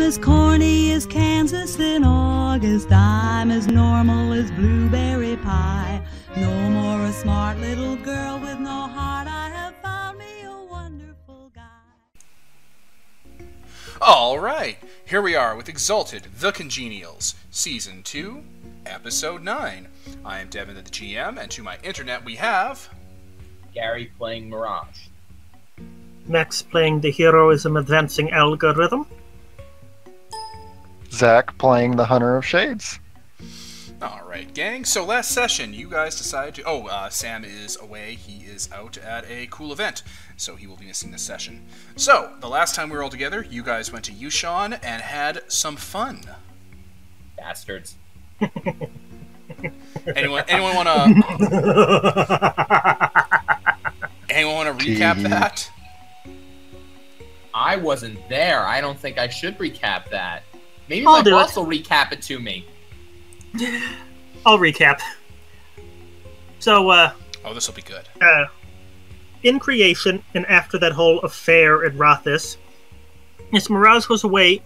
as corny as Kansas in August. I'm as normal as blueberry pie. No more a smart little girl with no heart. I have found me a wonderful guy. Alright, here we are with Exalted, The Congenials, Season 2, Episode 9. I am Devin, the GM, and to my internet we have... Gary playing Mirage. Max playing the heroism advancing algorithm. Zach playing the Hunter of Shades. Alright, gang, so last session you guys decided to... Sam is away. He is out at a cool event, so he will be missing this session. So, the last time we were all together, you guys went to Yushan and had some fun. Bastards. Anyone wanna... Anyone wanna recap that? I wasn't there. I don't think I should recap that. Maybe I'll my do boss it. will recap it to me. I'll recap. So, Oh, this will be good. in creation, and after that whole affair at Rothis, as Mirage was away,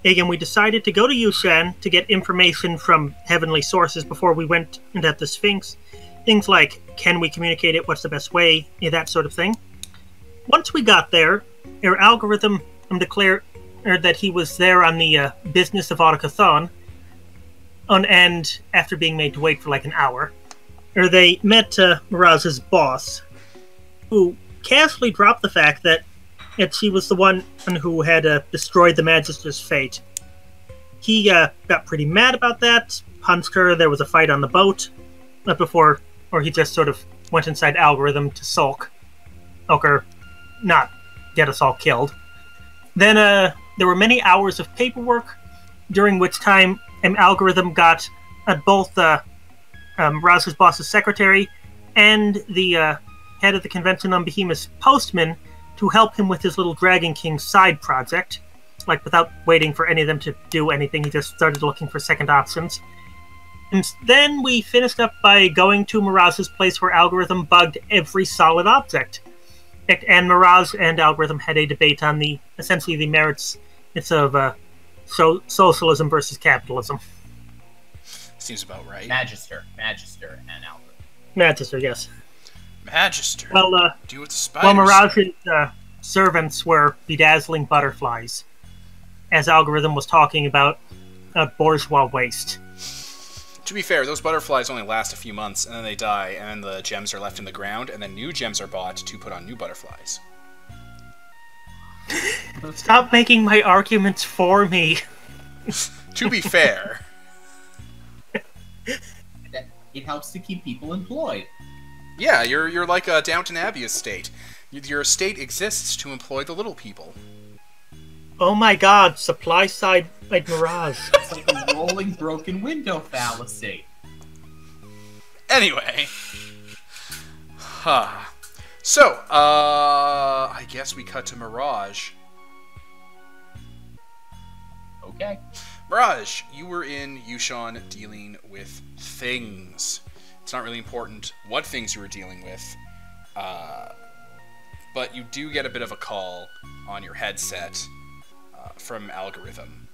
again, we decided to go to Yushan to get information from heavenly sources before we went into the Sphinx. Things like, can we communicate it, what's the best way, that sort of thing. Once we got there, our algorithm declared that he was there on the business of Autocathon, and after being made to wait for like an hour, they met Mirage's boss, who casually dropped the fact that she was the one who had destroyed the Magister's fate. He got pretty mad about that, punched her, there was a fight on the boat, or he just sort of went inside algorithm to sulk. Or not get us all killed. Then there were many hours of paperwork, during which time an algorithm got both Mirage's boss's secretary and the head of the convention on Behemoth's postman to help him with his little Dragon King side project. Like, without waiting for any of them to do anything, he just started looking for second options. And then we finished up by going to Mirage's place where Algorithm bugged every solid object. And Mirage and Algorithm had a debate on essentially the merits of socialism versus capitalism. Seems about right. Magister, and Algorithm. Magister, yes. Magister. Well, do what the spiders Mirage's servants were bedazzling butterflies, as Algorithm was talking about bourgeois waste. To be fair, those butterflies only last a few months, and then they die, and then the gems are left in the ground, and then new gems are bought to put on new butterflies. Stop making my arguments for me. To be fair. It helps to keep people employed. Yeah, you're like a Downton Abbey estate. Your estate exists to employ the little people. Oh my god, supply side like Mirage. It's like a rolling broken window fallacy. Anyway. So, I guess we cut to Mirage. Okay. Mirage, you were in Yushan dealing with things. It's not really important what things you were dealing with, but you do get a bit of a call on your headset from Algorithm.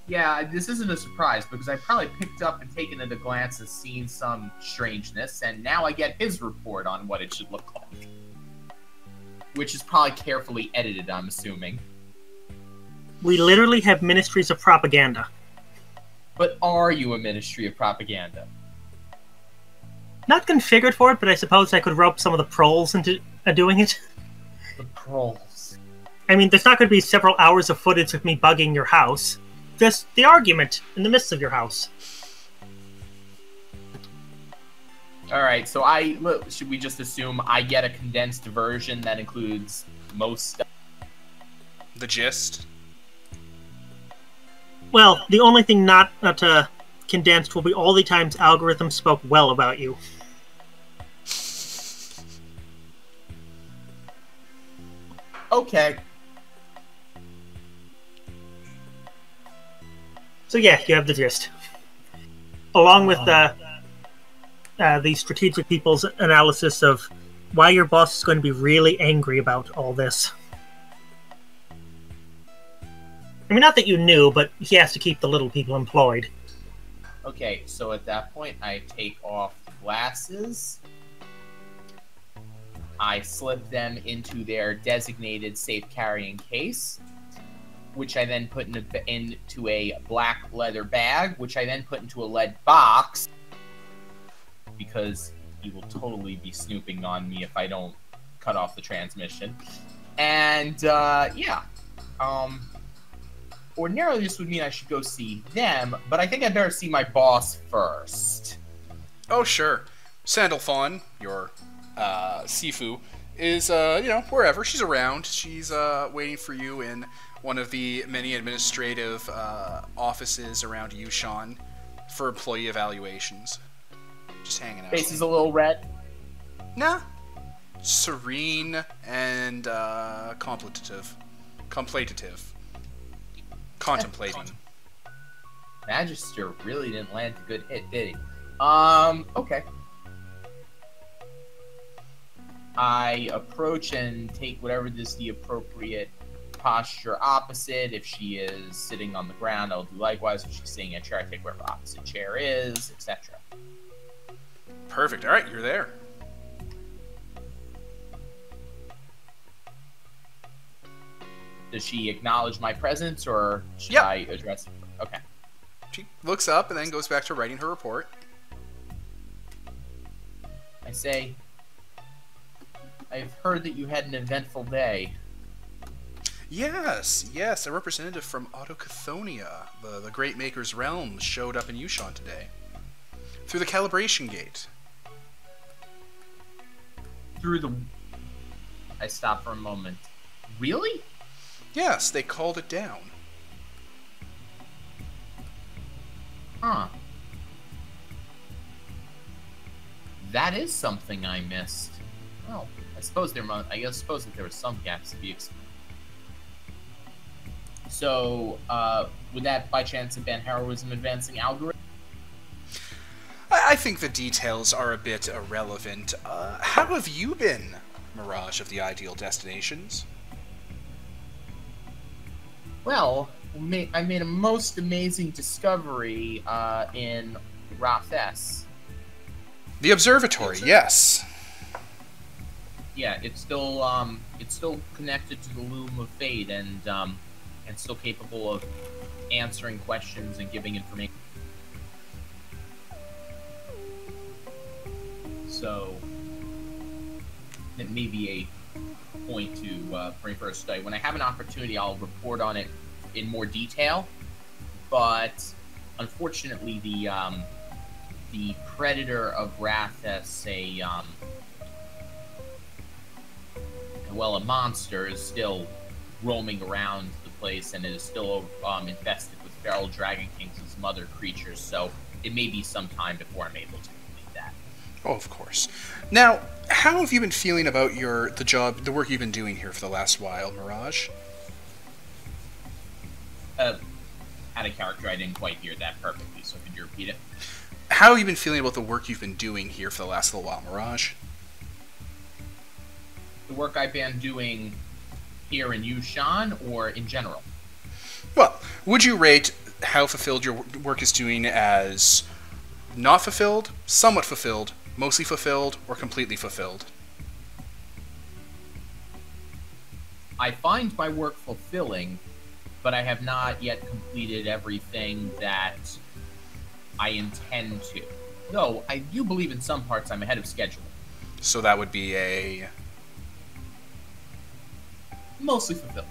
Yeah, this isn't a surprise, because I probably picked up and taken it a glance and seen some strangeness, and now I get his report on what it should look like. Which is probably carefully edited, I'm assuming. We literally have ministries of propaganda. But are you a ministry of propaganda? Not configured for it, but I suppose I could rope some of the proles into doing it. The proles. I mean, there's not going to be several hours of footage of me bugging your house. Just the argument in the midst of your house. Alright, so should we just assume I get a condensed version that includes most stuff? The gist? Well, the only thing not condensed will be all the times Algorithm spoke well about you. Okay. So yeah, you have the gist. Along with the strategic people's analysis of why your boss is going to be really angry about all this. I mean, not that you knew, but he has to keep the little people employed. Okay, so at that point, I take off the glasses. I slip them into their designated safe-carrying case, which I then put into a black leather bag, which I then put into a lead box, because he will totally be snooping on me if I don't cut off the transmission. And, yeah. Ordinarily, this would mean I should go see them, but I think I better see my boss first. Oh, sure. Sandalphon, your Sifu, is, wherever. She's around. She's waiting for you in one of the many administrative offices around Yushan for employee evaluations. Just hanging out. Face is a little red. Nah. Serene and contemplative. Contemplating. Magister really didn't land a good hit, did he? Okay. I approach and take whatever is the appropriate posture opposite. If she is sitting on the ground, I'll do likewise. If she's sitting in a chair, I take whatever opposite chair is, etc. Perfect. All right, you're there. Does she acknowledge my presence, or should Yep. I address it? Okay. She looks up and then goes back to writing her report. I say, I've heard that you had an eventful day. Yes, a representative from Autochthonia, the Great Maker's realm, showed up in Yushan today. Through the calibration gate. Through the... I stop for a moment. Really? Yes, they called it down. Huh. That is something I missed. Well, I suppose that there were some gaps to be explained. So, would that by chance have been heroism advancing algorithm? I think the details are a bit irrelevant. How have you been, Mirage of the Ideal Destinations? Well, I made a most amazing discovery in Rafes. The observatory, yes. Yeah, it's still connected to the Loom of Fate and still capable of answering questions and giving information. So it may be a point to bring for a study. When I have an opportunity, I'll report on it in more detail. But unfortunately, the predator of Rafes, a monster, is still roaming around the place and is still infested with feral dragon kings as mother creatures. So it may be some time before I'm able to complete that. Oh, of course. Now, how have you been feeling about the work you've been doing here for the last while, Mirage? Out of character, I didn't quite hear that perfectly, so could you repeat it? How have you been feeling about the work you've been doing here for the last little while, Mirage? The work I've been doing here in Yushan, or in general? Well, would you rate how fulfilled your work is doing as not fulfilled, somewhat fulfilled, mostly fulfilled, or completely fulfilled? I find my work fulfilling, but I have not yet completed everything that I intend to. Though, I do believe in some parts I'm ahead of schedule. So that would be a... Mostly fulfilled.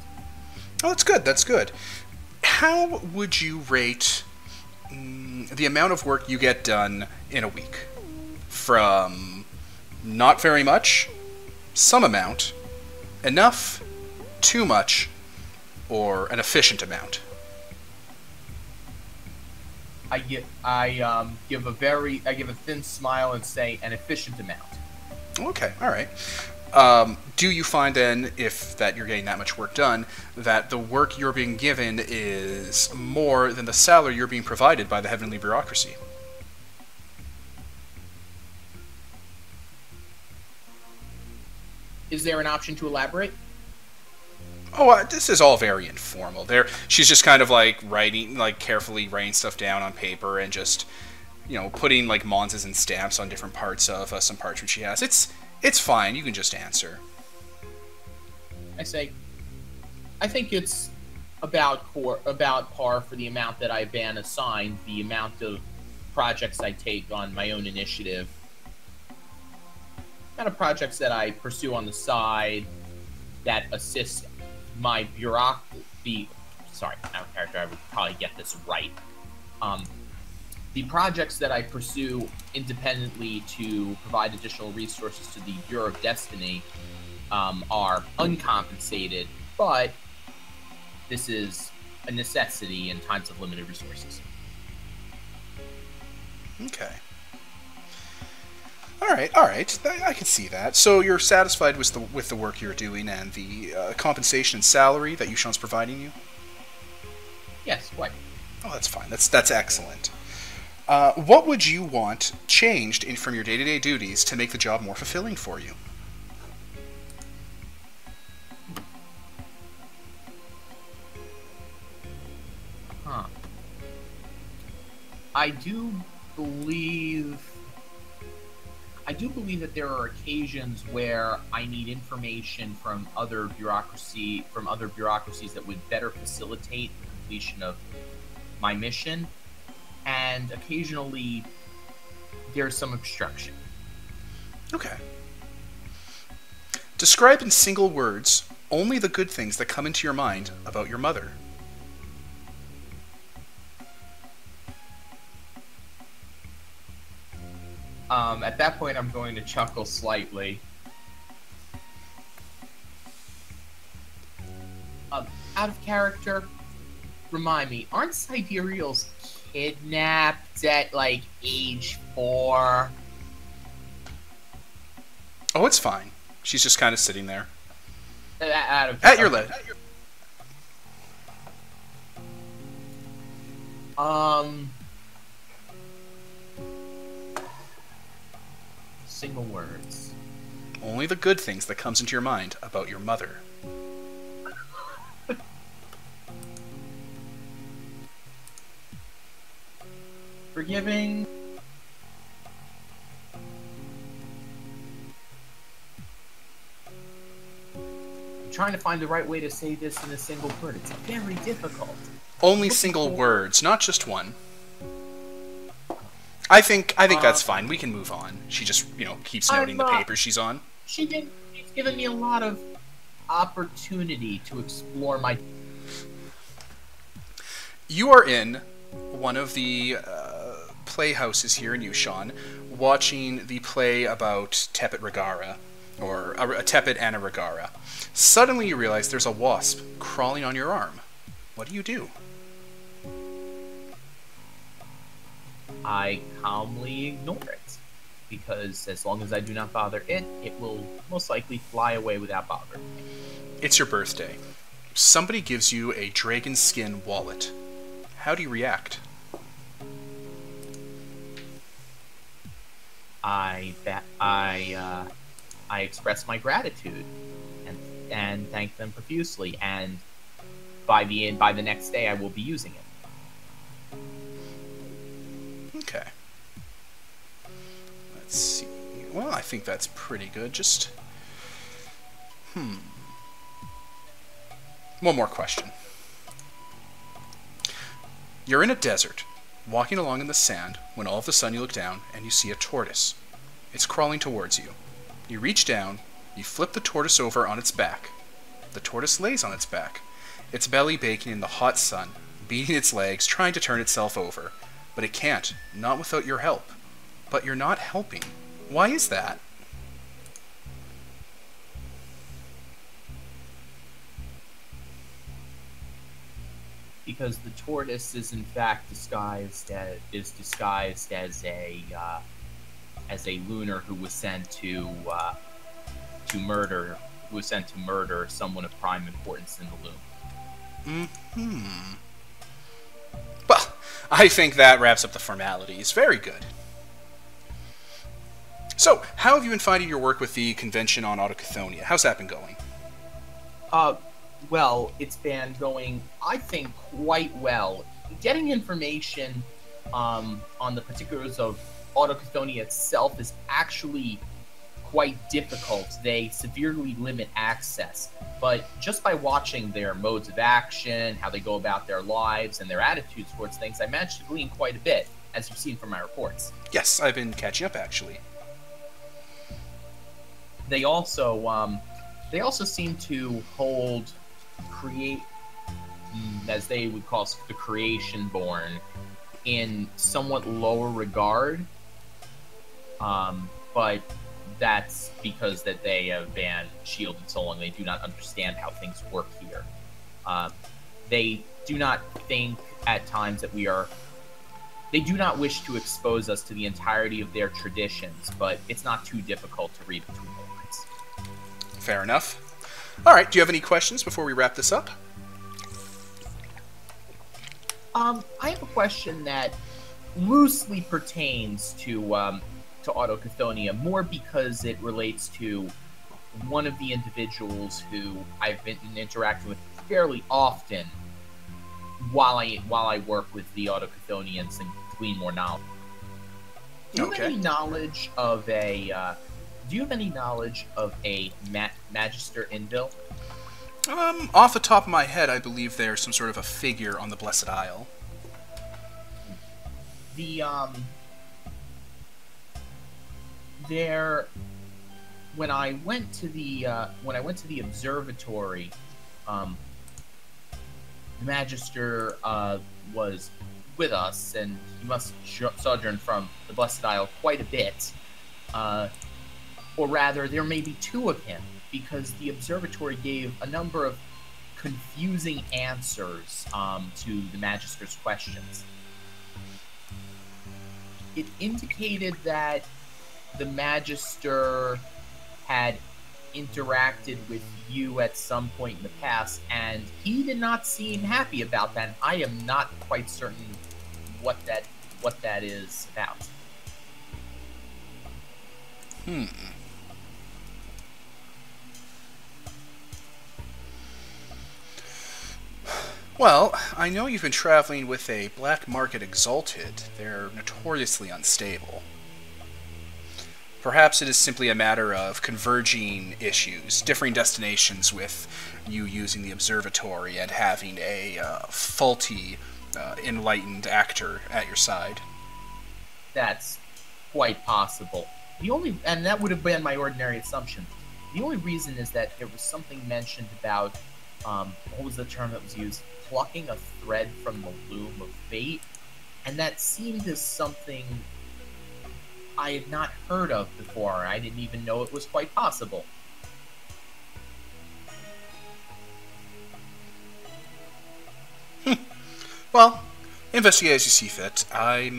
Oh, that's good. How would you rate the amount of work you get done in a week? From not very much, some amount, enough, too much, or an efficient amount? I give a thin smile and say an efficient amount. Okay, all right. Do you find then, if that you're getting that much work done, that the work you're being given is more than the salary you're being provided by the heavenly bureaucracy? Is there an option to elaborate? Oh, this is all very informal. She's just kind of like writing, like carefully writing stuff down on paper and just, putting like monzes and stamps on different parts of some parchment she has. It's fine. You can just answer. I say, I think it's about par for the amount that I've been assigned, the amount of projects I take on my own initiative, kind of projects that I pursue on the side that assist my bureaucracy. Sorry, out of character, I would probably get this right. The projects that I pursue independently to provide additional resources to the Bureau of Destiny are uncompensated, but this is a necessity in times of limited resources. Okay. All right. I can see that. So you're satisfied with the work you're doing and the compensation and salary that Yushan's providing you? Yes, quite. Oh, that's fine. That's excellent. What would you want changed from your day-to-day duties to make the job more fulfilling for you? I do believe that there are occasions where I need information from other bureaucracies that would better facilitate the completion of my mission, and occasionally there's some obstruction. Okay. Describe in single words only the good things that come into your mind about your mother. At that point, I'm going to chuckle slightly. Out of character, remind me, aren't Sidereals kidnapped at, like, age 4? Oh, it's fine. She's just kind of sitting there. At your leg. Single words. Only the good things that comes into your mind about your mother. Forgiving. I'm trying to find the right way to say this in a single word. It's very difficult. Only single words, not just one. I think that's fine. We can move on. She just, keeps noting the paper she's on. She's given me a lot of opportunity to explore my... You are in one of the playhouses here in Yushan, watching the play about Tepet Regara, or a Tepet and a Regara. Suddenly you realize there's a wasp crawling on your arm. What do? I calmly ignore it, because as long as I do not bother it, it will most likely fly away without bothering me. It's your birthday. Somebody gives you a dragon skin wallet. How do you react? I express my gratitude and thank them profusely, and by the next day I will be using it. Okay. Let's see. Well, I think that's pretty good. Just... One more question. You're in a desert, walking along in the sand, when all of a sudden you look down and you see a tortoise. It's crawling towards you. You reach down, you flip the tortoise over on its back. The tortoise lays on its back, its belly baking in the hot sun, beating its legs, trying to turn itself over. But it can't, not without your help. But you're not helping. Why is that? Because the tortoise is in fact disguised as a lunar who was sent to murder someone of prime importance in the loom. Well, I think that wraps up the formalities. Very good. So, how have you been finding your work with the convention on Autochthonia? How's that been going? well, it's been going, I think, quite well. Getting information on the particulars of Autochthonia itself is actually quite difficult. They severely limit access. But just by watching their modes of action, how they go about their lives, and their attitudes towards things, I managed to glean quite a bit, as you've seen from my reports. Yes, I've been catching up, actually. They also seem to hold as they would call the creation born, in somewhat lower regard. But that's because that they have been shielded so long. They do not understand how things work here. They do not think at times that we are... They do not wish to expose us to the entirety of their traditions, but it's not too difficult to read between the lines. Fair enough. All right, do you have any questions before we wrap this up? I have a question that loosely pertains to Autochthonia, more because it relates to one of the individuals who I've been interacting with fairly often while I work with the Autochthonians and glean more knowledge. Do you have any knowledge of a Magister Invil? Off the top of my head, I believe there's some sort of a figure on the Blessed Isle. When I went to the observatory, the Magister was with us, and he must sojourn from the Blessed Isle quite a bit. Or rather, there may be two of him, because the observatory gave a number of confusing answers to the Magister's questions. It indicated that the Magister had interacted with you at some point in the past, and he did not seem happy about that. And I am not quite certain what that is about. Well, I know you've been traveling with a black market Exalted. They're notoriously unstable. Perhaps it is simply a matter of converging issues, differing destinations with you using the observatory and having a faulty, enlightened actor at your side. That's quite possible. And that would have been my ordinary assumption. The only reason is that there was something mentioned about, what was the term that was used? Plucking a thread from the loom of fate, and that seemed as something I had not heard of before. I didn't even know it was quite possible. Well, investigate as you see fit. I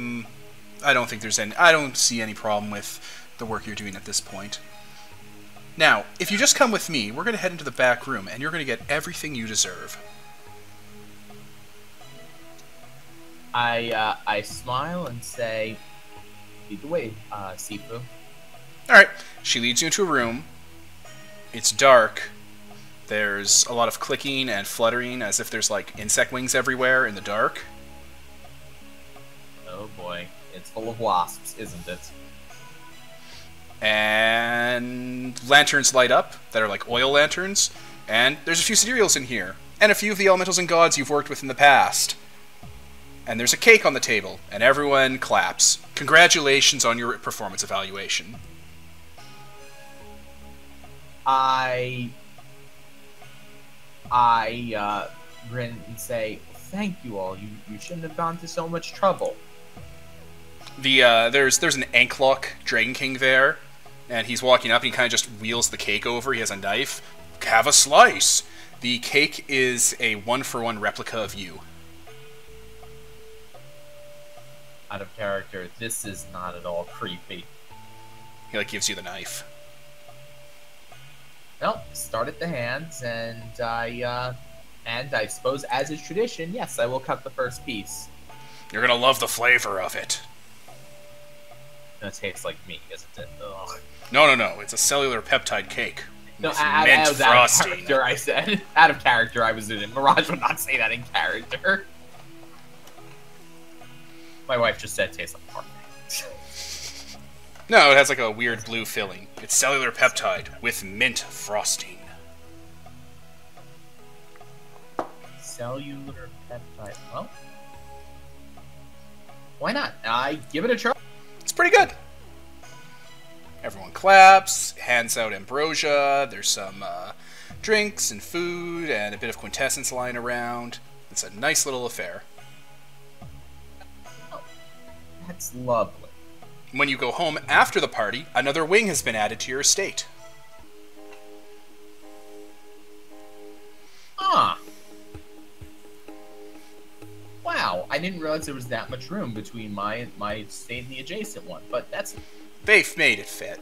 don't see any problem with the work you're doing at this point. Now, if you just come with me, we're going to head into the back room, and you're going to get everything you deserve. I smile and say, "Lead the way, Sifu." Alright, she leads you into a room. It's dark. There's a lot of clicking and fluttering, as if there's, like, insect wings everywhere in the dark. Oh boy, it's full of wasps, isn't it? And lanterns light up that are like oil lanterns, and there's a few cereals in here, and a few of the elementals and gods you've worked with in the past. And there's a cake on the table, and everyone claps. Congratulations on your performance evaluation. I grin and say, "Thank you all. You shouldn't have gone to so much trouble." There's an Anklock Dragon King there, and he's walking up and he kind of just wheels the cake over. He has a knife. Have a slice. The cake is a 1-for-1 replica of you. Out of character, this is not at all creepy. He gives you the knife. Well, start at the hands, and I suppose, as is tradition, yes, I will cut the first piece. You're gonna love the flavor of it. It's gonna taste like meat, isn't it? Ugh. No. It's a cellular peptide cake. No, With I mint was out of frosting. character, I said. Out of character, I was in it. Mirage would not say that in character. My wife just said it tastes like parfait. No, it has like a weird blue filling. It's cellular peptide with mint frosting. Cellular peptide. Well, why not? I give it a try. It's pretty good. Everyone claps, hands out ambrosia. There's some drinks and food and a bit of quintessence lying around. It's a nice little affair. Oh, that's lovely. When you go home after the party, another wing has been added to your estate. Ah. Wow, I didn't realize there was that much room between my estate and the adjacent one, but that's... They've made it fit.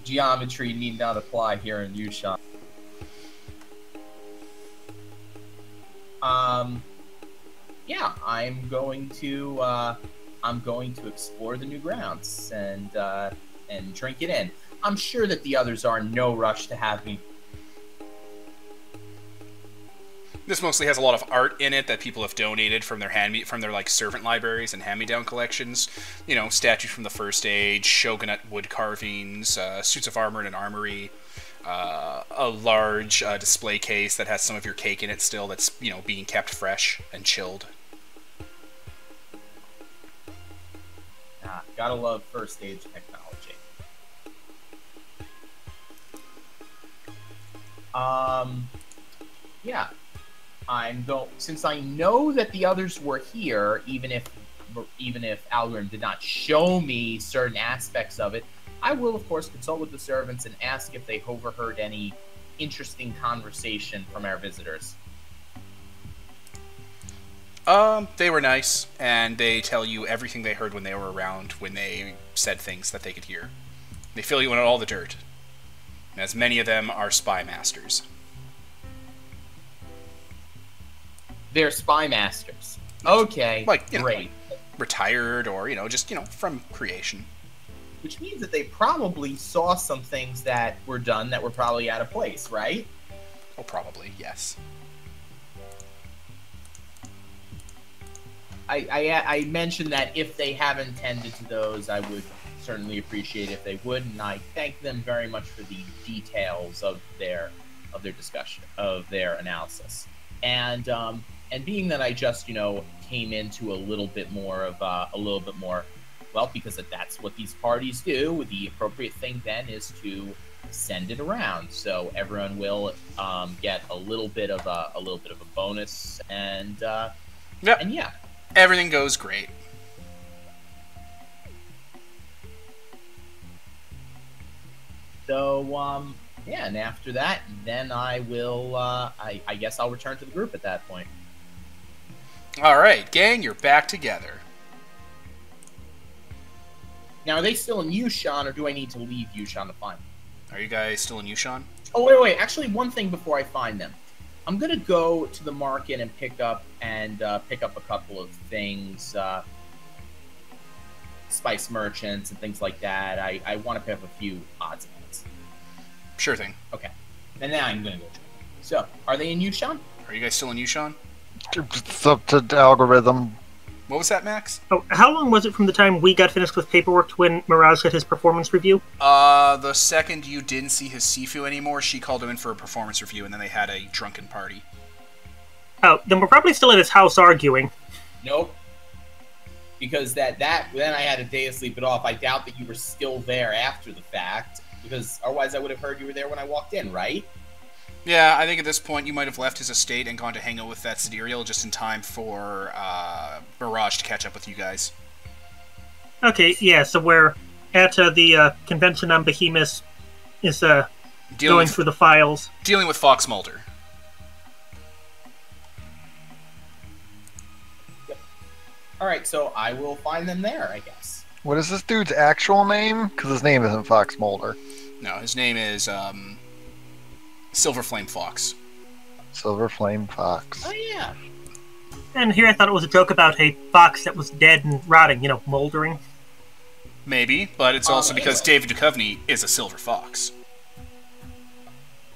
Geometry need not apply here in Yushan. Yeah, I'm going to explore the new grounds and drink it in. I'm sure that the others are in no rush to have me. This mostly has a lot of art in it that people have donated from their like servant libraries and hand-me-down collections. You know, statues from the First Age, shogunate wood carvings, suits of armor in an armory, a large display case that has some of your cake in it still that's, you know, being kept fresh and chilled. Gotta love First Age technology. Yeah. Since I know that the others were here, even if Algrim did not show me certain aspects of it, I will of course consult with the servants and ask if they overheard any interesting conversation from our visitors. They were nice, and they tell you everything they heard when they were around, when they said things that they could hear. They fill you in on all the dirt. As many of them are spy masters. They're spy masters. Okay, like, great. Retired or, just, from creation. Which means that they probably saw some things that were done that were probably out of place, right? Oh, probably, yes. I mentioned that if they haven't tended to those, I would certainly appreciate if they would, and I thank them very much for the details of their discussion, of their analysis. And being that I just, came into a little bit more, well, because that's what these parties do, the appropriate thing then is to send it around, so everyone will get a little bit of a bonus, and yeah. Everything goes great. So, yeah, and after that, then I will, I guess I'll return to the group at that point. Alright, gang, you're back together. Now, are they still in Yushan, or do I need to leave Yushan to find them? Are you guys still in Yushan? Oh, wait, actually, one thing before I find them. I'm gonna go to the market and pick up a couple of things, spice merchants and things like that. I want to pick up a few odds and ends. Sure thing. Okay, and now I'm gonna go. So, are they in Yushan? Are you guys still in Yushan? It's up to the algorithm. What was that, Max? Oh, how long was it from the time we got finished with paperwork to when Mirage had his performance review? The second you didn't see his Sifu anymore, she called him in for a performance review, and then they had a drunken party. Oh, then we're probably still at his house arguing. Nope. Because then I had a day to sleep it off. I doubt that you were still there after the fact, because otherwise I would have heard you were there when I walked in, right? Yeah, I think at this point you might have left his estate and gone to hang out with that Sidereal just in time for Mirage to catch up with you guys. Okay, yeah, so we're at the convention on Behemoth is going through the files. Dealing with Fox Mulder. Yep. Alright, so I will find them there, I guess. What is this dude's actual name? Because his name isn't Fox Mulder. No, his name is Silver Flame Fox. Silver Flame Fox. Oh, yeah. And here I thought it was a joke about a fox that was dead and rotting, moldering. Maybe, but it's also because David Duchovny is a silver fox.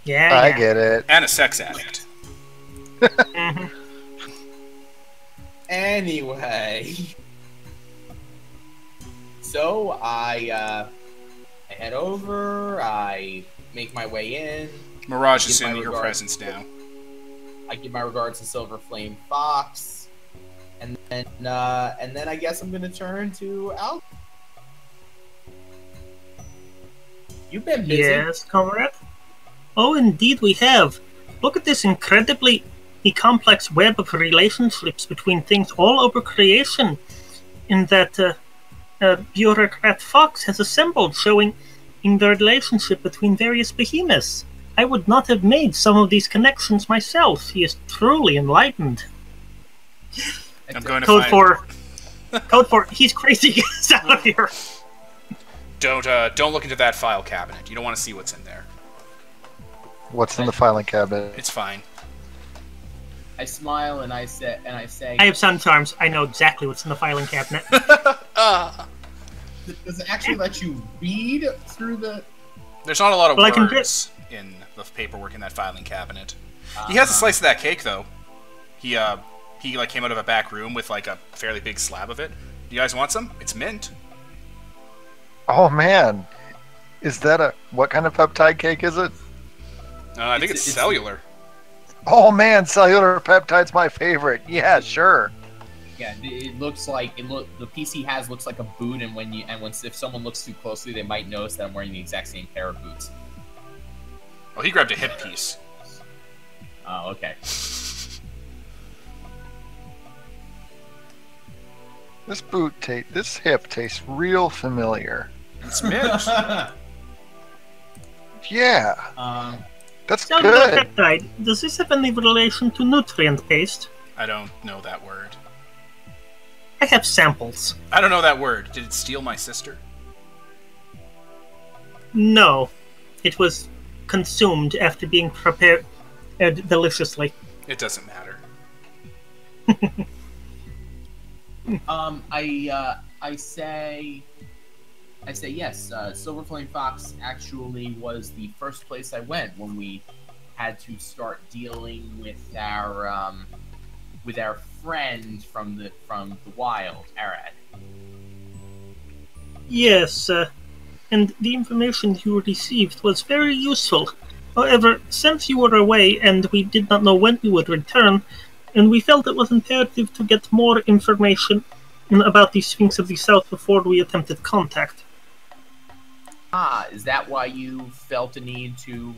Yeah, I get it. And a sex addict. Mhm. Anyway, so I head over. I make my way in. Mirage is Give my in your regards. presence now. I give my regards to Silver Flame Fox, and then I guess I'm gonna turn to Al. You've been busy. Yes, comrade. Oh, indeed we have. Look at this incredibly complex web of relationships between things all over creation in that bureaucrat Fox has assembled, showing in the relationship between various behemoths. I would not have made some of these connections myself. He is truly enlightened. I'm going to Code find... Code for he's crazy. Get out of here. Don't look into that file cabinet. You don't want to see what's in there. What's in the filing cabinet? It's fine. I smile and I say, I have sun charms. I know exactly what's in the filing cabinet. does it actually let you read through the? There's not a lot of Well, I can words in the paperwork in that filing cabinet. He has a slice of that cake, though. He like came out of a back room with like a fairly big slab of it. Do you guys want some? It's mint. Oh man, is that a what kind of peptide cake is it? I think it's cellular. Oh man, cellular peptide's my favorite. Yeah, sure. Yeah, it looks like the PC looks like a boot, and if someone looks too closely, they might notice that I'm wearing the exact same pair of boots. Oh, he grabbed a hip piece. Oh, okay. This hip tastes real familiar. It's mint. Yeah, that's Cellular good. peptide. Does this have any relation to nutrient paste? I don't know that word. I have samples. I don't know that word. Did it steal my sister? No, it was consumed after being prepared deliciously. It doesn't matter. I say yes. Silver Flame Fox actually was the first place I went when we had to start dealing with our friend from the wild, Arad. Yes, and the information you received was very useful. However, since you were away and we did not know when you would return, and we felt it was imperative to get more information about the Sphinx of the South before we attempted contact. Ah, is that why you felt a need to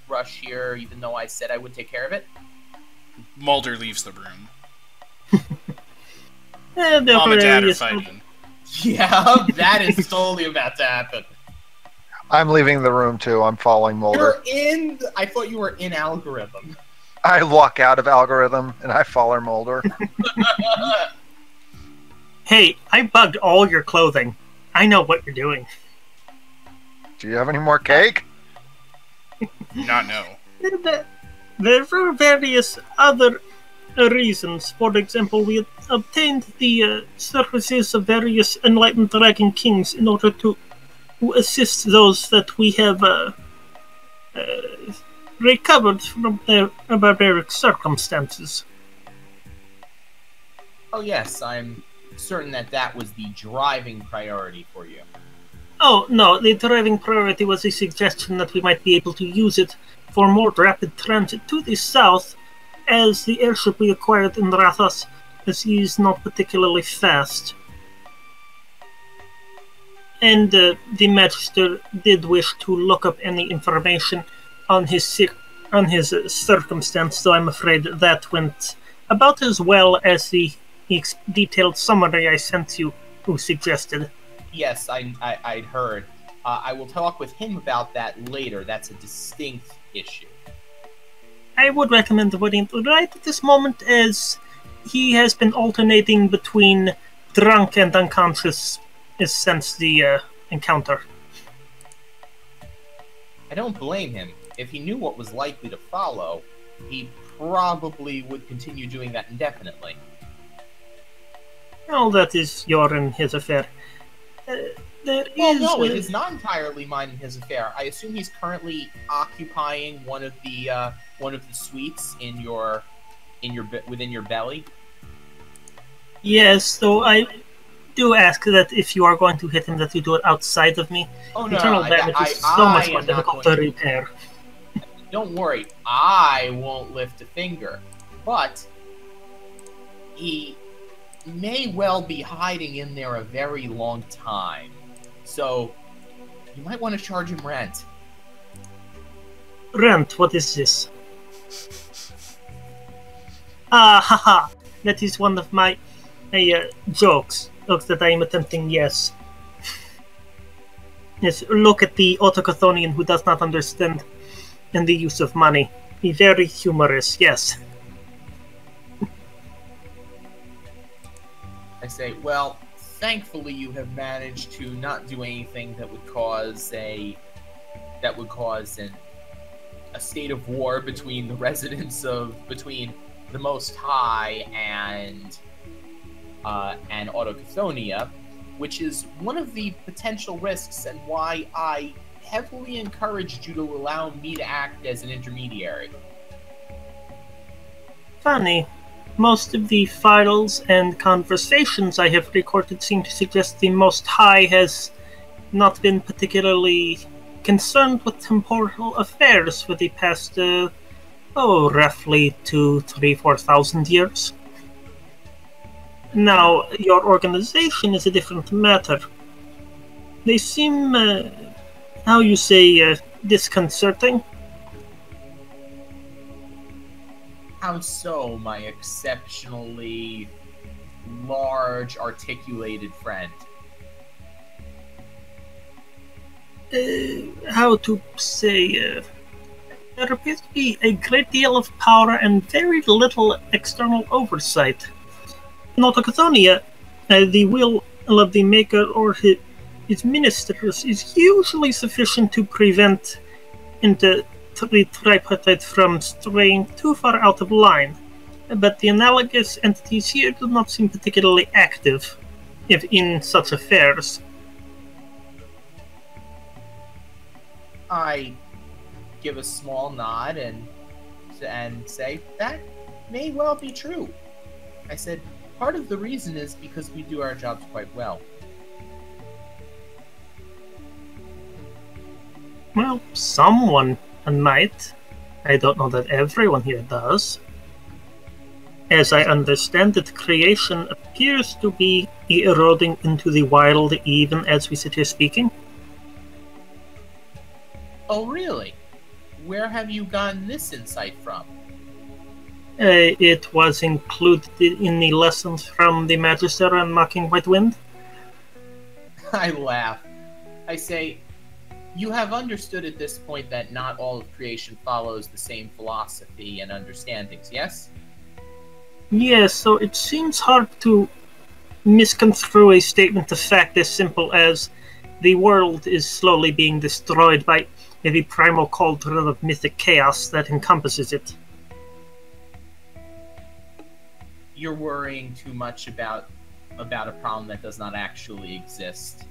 rush here, even though I said I would take care of it? Mulder leaves the room. Mom and Dad are fighting. Yeah, that is totally about to happen. I'm leaving the room too. I'm following Mulder. I thought you were in algorithm. I walk out of algorithm and I follow Mulder. Hey, I bugged all your clothing. I know what you're doing. Do you have any more cake? Not no. There were various other reasons. For example, we obtained the services of various enlightened dragon kings in order to assist those that we have recovered from their barbaric circumstances. Oh yes, I'm certain that was the driving priority for you. Oh, no, the driving priority was a suggestion that we might be able to use it for more rapid transit to the south, as the airship we acquired in Rathos is not particularly fast. And the Magister did wish to look up any information on his circumstance, though I'm afraid that went about as well as the detailed summary I sent you, who suggested. Yes, I'd heard. I will talk with him about that later. That's a distinct issue. I would recommend avoiding it right at this moment, as he has been alternating between drunk and unconscious since the encounter. I don't blame him. If he knew what was likely to follow, he probably would continue doing that indefinitely. Well, that is your and his affair. There Well, is... no, it is not entirely mine and his affair. I assume he's currently occupying one of the suites within your belly. Yes, though I do ask that if you are going to hit him, that you do it outside of me. Oh no, Internal damage is so much more difficult to repair. Don't worry, I won't lift a finger. But he may well be hiding in there a very long time. So you might want to charge him rent. Rent, what is this? Ah, haha. That is one of my jokes that I am attempting, yes. Yes, look at the Autochthonian who does not understand in the use of money. Be very humorous, yes. I say, well, thankfully you have managed to not do anything that would cause a state of war between the residents between the Most High and Autochthonia, which is one of the potential risks and why I heavily encouraged you to allow me to act as an intermediary. Funny. Most of the files and conversations I have recorded seem to suggest the Most High has not been particularly concerned with temporal affairs for the past, roughly 4,000 years. Now, your organization is a different matter. They seem, disconcerting. How so, my exceptionally large, articulated friend? There appears to be a great deal of power and very little external oversight. In Autochthonia, the will of the Maker or his ministers is usually sufficient to prevent the tripartite from straying too far out of line, but the analogous entities here do not seem particularly active if in such affairs. I give a small nod and say, that may well be true. I said, part of the reason is because we do our jobs quite well. Well, someone might. I don't know that everyone here does. As I understand it, creation appears to be eroding into the wild even as we sit here speaking. Oh, really? Where have you gotten this insight from? It was included in the lessons from the Magister and Mocking White Wind. I laugh. I say, you have understood at this point that not all of creation follows the same philosophy and understandings, yes? Yes, so it seems hard to misconstrue a statement of fact as simple as the world is slowly being destroyed by the primal cauldron of mythic chaos that encompasses it. You're worrying too much about a problem that does not actually exist.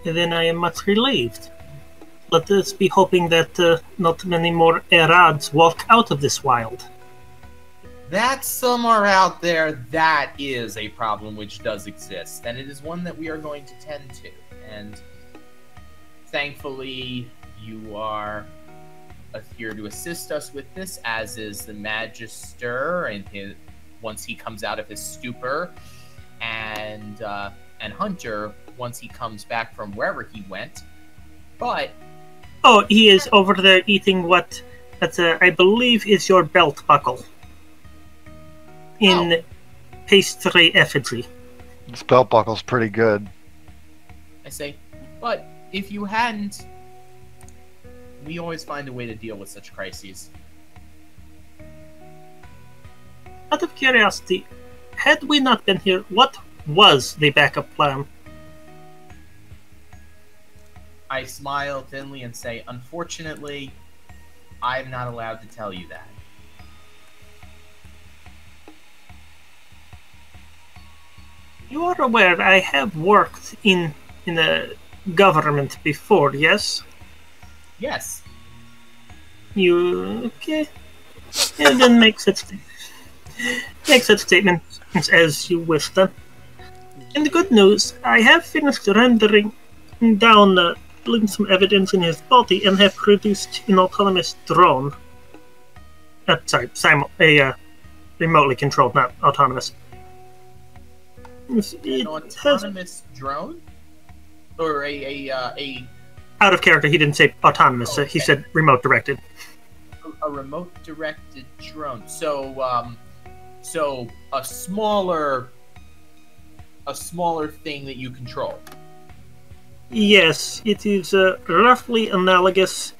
Then I am much relieved. Let us be hoping that not many more Erads walk out of this wild. That somewhere out there, that is a problem which does exist, and it is one that we are going to tend to. And thankfully, you are here to assist us with this, as is the Magister, and once he comes out of his stupor, and Hunter once he comes back from wherever he went. But oh, he is over there eating what I believe is your belt buckle. In pastry effigy. This belt buckle's pretty good. I say, but if you hadn't, we always find a way to deal with such crises. Out of curiosity, had we not been here, what was the backup plan? I smile thinly and say, unfortunately, I'm not allowed to tell you that. You are aware I have worked in the government before, yes? Yes. You okay? And then make such statements as you wish then. And the good news, I have finished rendering down some evidence in his body and have produced an autonomous drone. Remotely controlled, not autonomous. An autonomous drone? Or a out of character, he didn't say autonomous. Okay. He said remote directed. A remote directed drone. So a smaller thing that you control. Yes, it is roughly analogous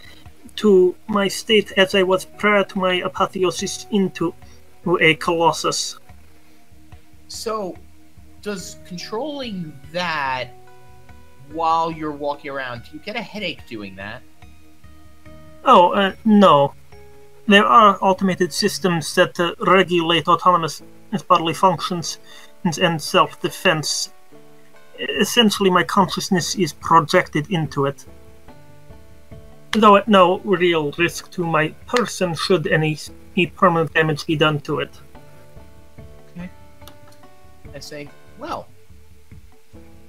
to my state as I was prior to my apotheosis into a colossus. So, does controlling that while you're walking around, do you get a headache doing that? Oh, no. There are automated systems that regulate autonomous bodily functions and self-defense. Essentially, my consciousness is projected into it. Though at no real risk to my person should any permanent damage be done to it. Okay. I say, well,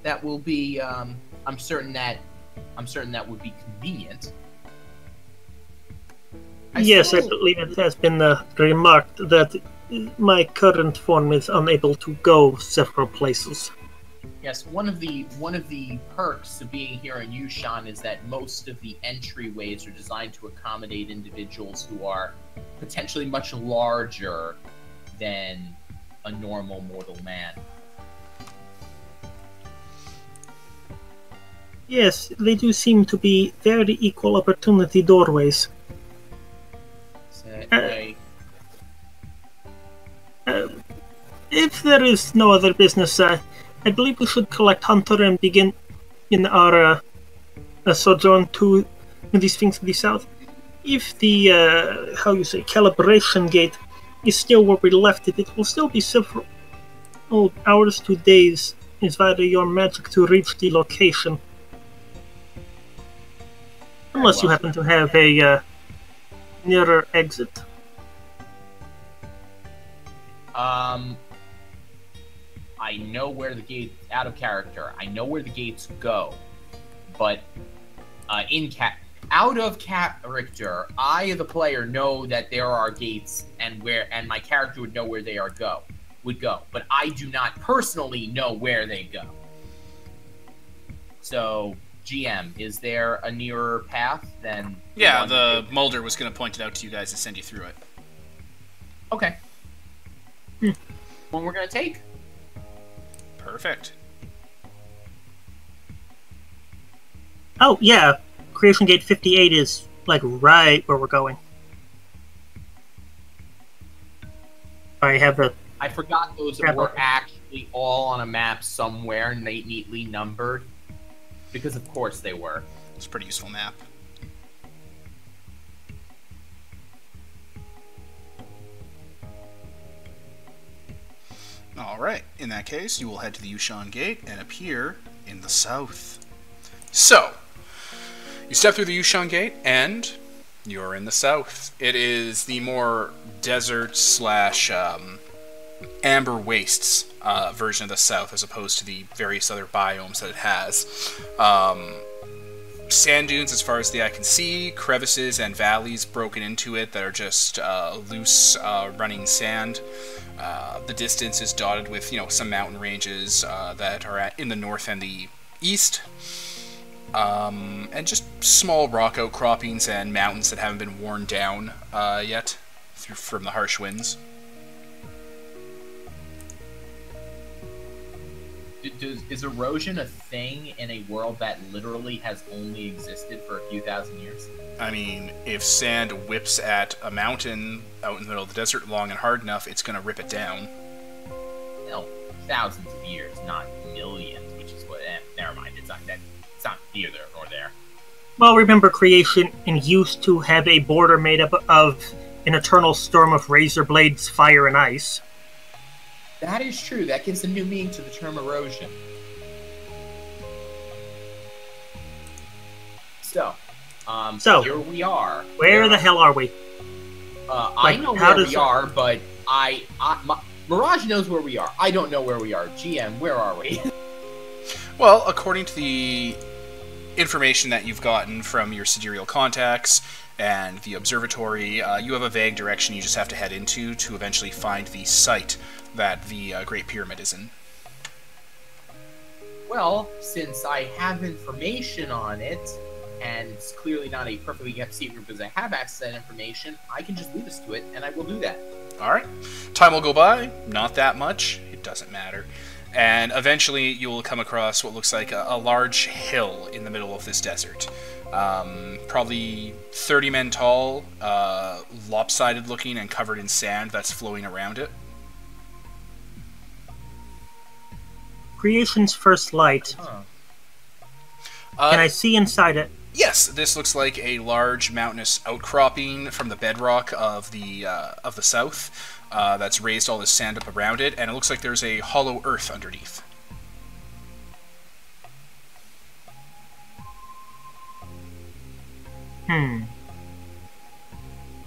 that will be. I'm certain that would be convenient. Yes, I believe it has been remarked that my current form is unable to go several places. Yes, one of the perks of being here in Yushan is that most of the entryways are designed to accommodate individuals who are potentially much larger than a normal mortal man. Yes, they do seem to be very equal opportunity doorways. If there is no other business, I believe we should collect Hunter and begin in our sojourn to these things to the south. If the, calibration gate is still where we left it, it will still be several hours to days via your magic to reach the location. Unless you happen to have a nearer exit. I know where the gate, out of character, I know where the gates go, but out of character, I, the player, know that there are gates and my character would know where they would go, but I do not personally know where they go. So, GM, is there a nearer path than... Yeah, the Mulder was going to point it out to you guys and send you through it. Okay. One we're going to take? Perfect. Oh, yeah. Creation Gate 58 is, right where we're going. I forgot those were actually all on a map somewhere, and they neatly numbered. Because of course they were. It's a pretty useful map. Alright, in that case, you will head to the Yushan Gate and appear in the south. So, you step through the Yushan Gate and you're in the south. It is the more desert slash amber wastes version of the south as opposed to the various other biomes that it has. Sand dunes as far as the eye can see, crevices and valleys broken into it that are just loose running sand. The distance is dotted with, some mountain ranges that are in the north and the east. And just small rock outcroppings and mountains that haven't been worn down yet from the harsh winds. Is erosion a thing in a world that literally has only existed for a few thousand years? I mean, if sand whips at a mountain out in the middle of the desert long and hard enough, it's going to rip it down. No, thousands of years, not millions, which is what... never mind, it's not neither nor there. Well, remember, creation used to have a border made up of an eternal storm of razor blades, fire, and ice. That is true. That gives a new meaning to the term erosion. So, here we are. Where the hell are we? I know where we are, but Mirage knows where we are. I don't know where we are. GM, where are we? Well, according to the information that you've gotten from your sidereal contacts and the observatory, you have a vague direction you just have to head into to eventually find the site that the Great Pyramid is in. Well, since I have information on it, and it's clearly not a perfectly kept secret because I have access to that information, I can just lead us to it, and I will do that. Alright. Time will go by. Not that much. It doesn't matter. And eventually you will come across what looks like a large hill in the middle of this desert. Probably 30 men tall, lopsided looking and covered in sand that's flowing around it. Creation's first light. Can I see inside it? Yes, this looks like a large mountainous outcropping from the bedrock of the south that's raised all this sand up around it, and it looks like there's a hollow earth underneath.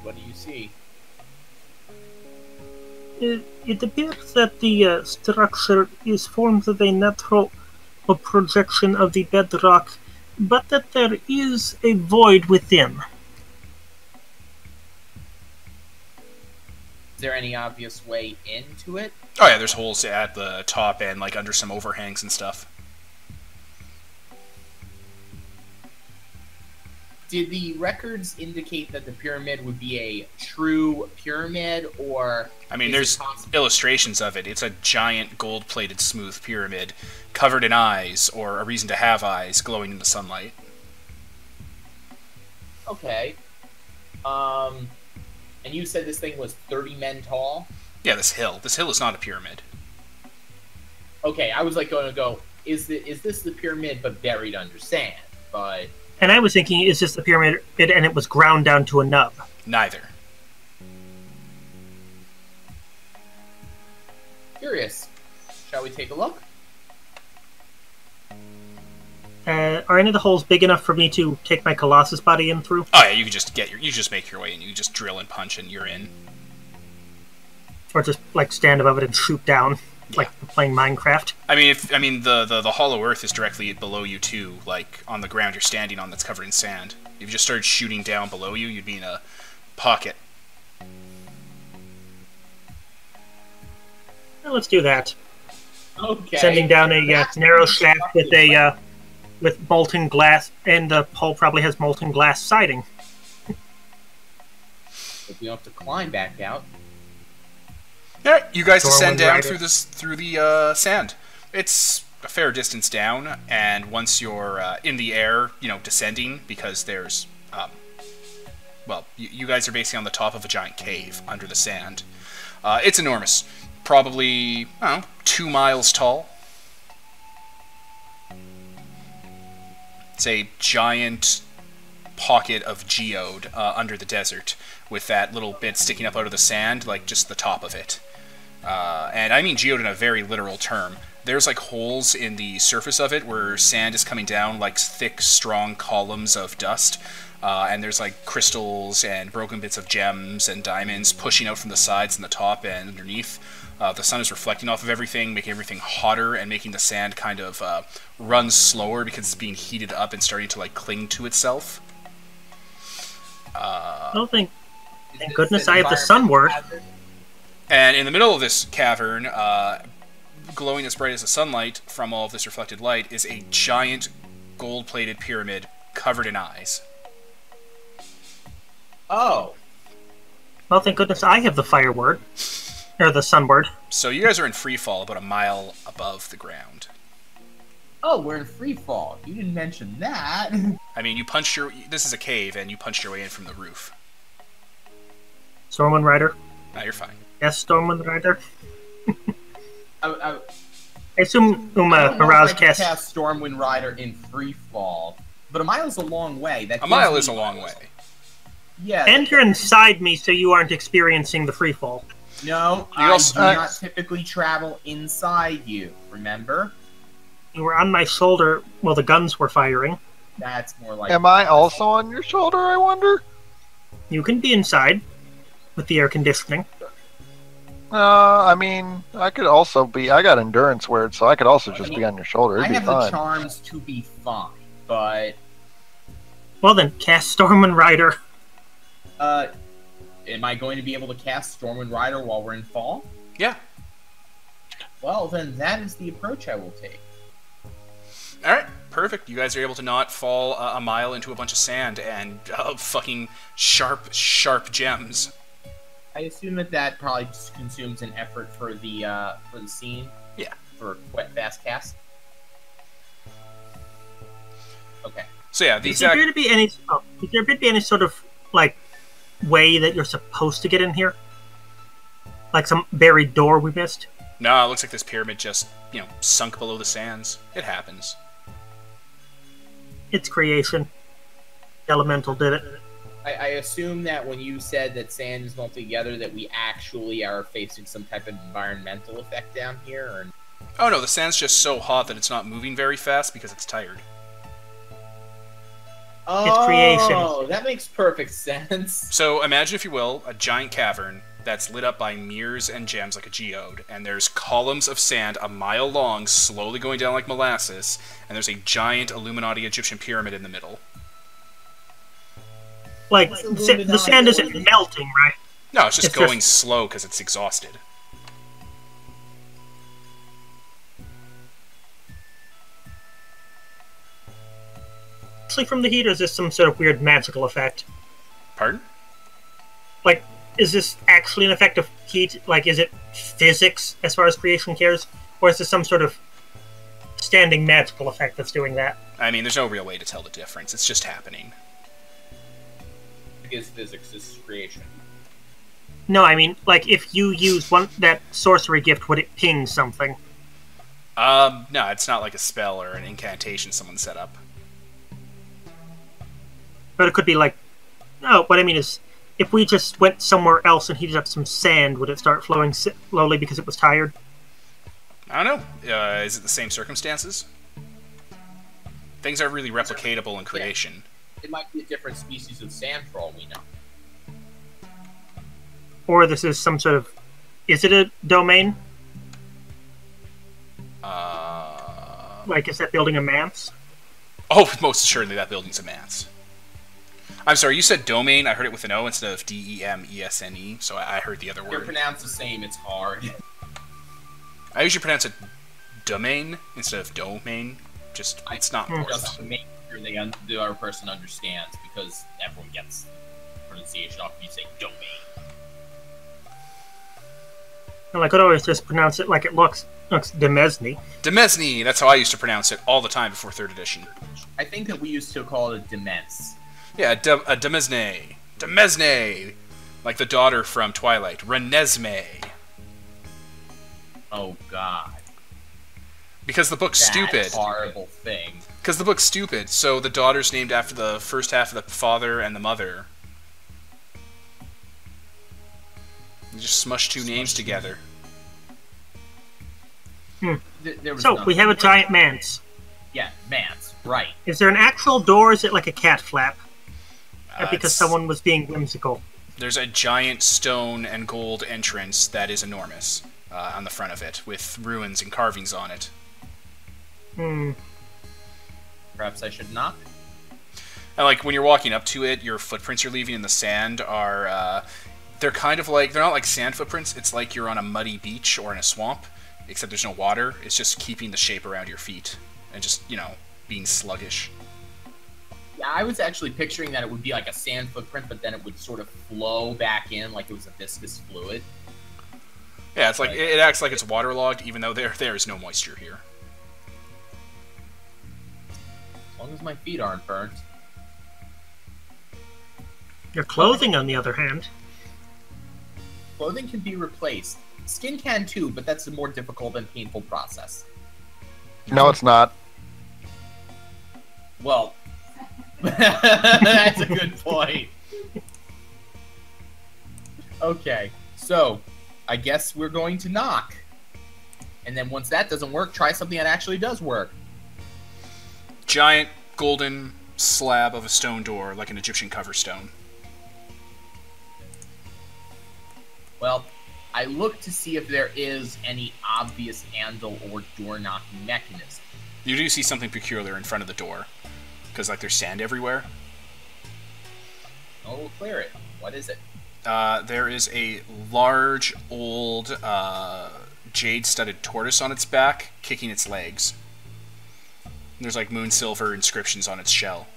What do you see? It appears that the structure is formed of a natural projection of the bedrock, but that there is a void within. Is there any obvious way into it? Oh yeah, there's holes at the top and like under some overhangs and stuff. Did the records indicate that the pyramid would be a true pyramid, or... I mean, there's illustrations of it. It's a giant gold-plated smooth pyramid covered in eyes, or a reason to have eyes, glowing in the sunlight. Okay. And you said this thing was 30 men tall? Yeah, this hill. This hill is not a pyramid. Okay, I was like going to go, is this the pyramid but buried under sand? But... And I was thinking, is this the pyramid and it was ground down to a nub? Neither. Curious. Shall we take a look? Are any of the holes big enough for me to take my Colossus body in through? Oh yeah, you can just make your way in. You just drill and punch and you're in. Or just like stand above it and shoot down, like playing Minecraft. I mean, the hollow earth is directly below you too, like on the ground you're standing on that's covered in sand. If you just started shooting down below you, you'd be in a pocket. Well, let's do that. Okay. Sending down a narrow shaft with molten glass, and the hole probably has molten glass siding. If we don't have to climb back out. Alright, you guys descend down Rider. through the sand. It's a fair distance down, and once you're in the air, descending, because there's, you guys are basically on the top of a giant cave under the sand. It's enormous. Probably, 2 miles tall. It's a giant pocket of geode under the desert, with that little bit sticking up out of the sand, like just the top of it. And I mean geode in a very literal term. There's like holes in the surface of it where sand is coming down like thick, strong columns of dust. And there's like crystals and broken bits of gems and diamonds pushing out from the sides and the top and underneath. The sun is reflecting off of everything, making everything hotter and making the sand kind of run slower because it's being heated up and starting to like cling to itself. Thank goodness I have the sun word. And in the middle of this cavern, glowing as bright as the sunlight from all of this reflected light, is a giant gold-plated pyramid covered in eyes. Oh. Well, thank goodness I have the fire word. Or the sun word. So you guys are in free fall about a mile above the ground. Oh, we're in free fall. You didn't mention that. I mean, this is a cave, and you punched your way in from the roof. Stormwind Rider. No, you're fine. Yes, Stormwind Rider. I assume don't know Mirage if I can cast cast Stormwind Rider in free fall, but a mile is a long way. A mile is a long way. Yeah. Enter inside me so you aren't experiencing the free fall. No, You I also- do not typically travel inside you. Remember? You were on my shoulder while the guns were firing. That's more like. Am I also on your shoulder, I wonder? You can be inside with the air conditioning. I mean, I could also be. I got endurance word, so I could also just be on your shoulder. I It'd be have the fine. charms to be fine, but Well then, cast Stormwind Rider. am I going to be able to cast Stormwind Rider while we're in fall? Yeah. Well, then that is the approach I will take. All right, perfect. You guys are able to not fall a mile into a bunch of sand and fucking sharp gems. I assume that probably just consumes an effort for the scene. Yeah. For quick fast cast. Okay. So yeah, the Does there exact. appear to be any sort of like way that you're supposed to get in here? Like some buried door we missed? No, it looks like this pyramid just sunk below the sands. It happens. It's creation. Elemental did it. I assume that when you said that sand is melting together, that we actually are facing some type of environmental effect down here, or Oh no, the sand's just so hot that it's not moving very fast because it's tired. oh, creation. That makes perfect sense. So imagine, if you will, a giant cavern that's lit up by mirrors and gems like a geode, and there's columns of sand a mile long, slowly going down like molasses, and there's a giant Illuminati Egyptian pyramid in the middle. Like, It's the sand isn't melting, right? No, it's just It's going just- slow because it's exhausted. Actually, from the heat, or is this some sort of weird magical effect? Pardon? Like, is this actually an effect of heat? Like, is it physics as far as creation cares? Or is this some sort of standing magical effect that's doing that? I mean, there's no real way to tell the difference. It's just happening. Is physics is creation? No, I mean, like, if you use that sorcery gift, would it ping something? No, it's not like a spell or an incantation someone set up. But it could be like... No, what I mean is, if we just went somewhere else and heated up some sand, would it start flowing slowly because it was tired? I don't know. Is it the same circumstances? Things are really replicatable in creation. It might be a different species of sand for all we know. Or this is some sort of... Is it a domain? Like, is that building a manse? Oh, most assuredly that building's a manse. I'm sorry, you said domain. I heard it with an O instead of D-E-M-E-S-N-E, so I heard the other They're word. pronounced the same. It's hard. I usually pronounce it domain instead of domain. Just, it's not forced. Just to make sure the other person understands, because everyone gets pronunciation off if you say domain. And I could always just pronounce it like it looks Demesne. Demesne, that's how I used to pronounce it all the time before 3rd edition. I think that we used to call it a demence. Yeah, a Demesne. Demesne! Like the daughter from Twilight. Renesmee. Oh God. Because the book's That stupid. horrible thing. Because the book's stupid, so the daughter's named after the first half of the father and the mother. You just smush two names together. There was So, nothing. we have a giant manse. Yeah, manse. Right. Is there an actual door, or is it like a cat flap? Because It's- someone was being whimsical. There's a giant stone and gold entrance that is enormous on the front of it, with ruins and carvings on it. Hmm. Perhaps I should knock. And like when you're walking up to it, your footprints you're leaving in the sand are they're kind of like, they're not like sand footprints. It's like you're on a muddy beach or in a swamp, except there's no water. It's just keeping the shape around your feet and just, being sluggish. Yeah, I was actually picturing that it would be like a sand footprint, but then it would sort of flow back in like it was a viscous fluid. Yeah, it's like it acts like it's waterlogged, even though there is no moisture here. As long as my feet aren't burnt. Your clothing, on the other hand. Clothing can be replaced. Skin can too, but that's a more difficult and painful process. No, it's not. Well, that's a good point. Okay, so I guess we're going to knock. And then once that doesn't work, try something that actually does work. Giant golden slab of a stone door, like an Egyptian cover stone. Well, I look to see if there is any obvious handle or door knocking mechanism. You do see something peculiar in front of the door, because like there's sand everywhere. Oh, we'll clear it. What is it? There is a large, old, jade-studded tortoise on its back, kicking its legs. And there's like moon silver inscriptions on its shell.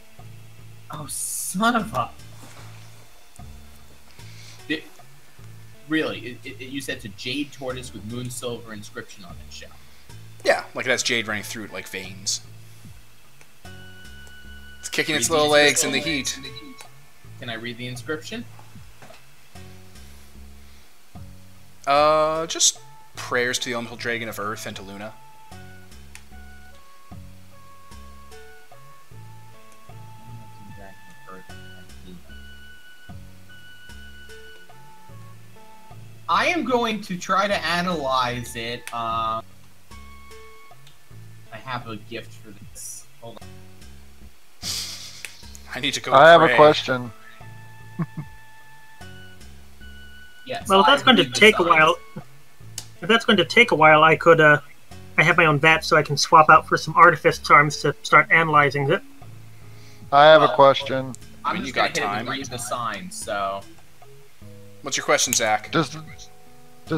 Oh, son of a... Really? You said it's a jade tortoise with moon silver inscription on its shell. Yeah, like it has jade running through it like veins. It's kicking its little legs in the heat. Can I read the inscription? Just prayers to the elemental dragon of Earth and to Luna. I am going to try to analyze it. I have a gift for this. Hold on. I need to go. I have pray. a question. Yes. Well, if that's going to take a while, I could. I have my own vat, so I can swap out for some artifice charms to start analyzing it. I have a question. I'm mean, just you gonna got hit it time. and read the signs. So. What's your question, Zach? Does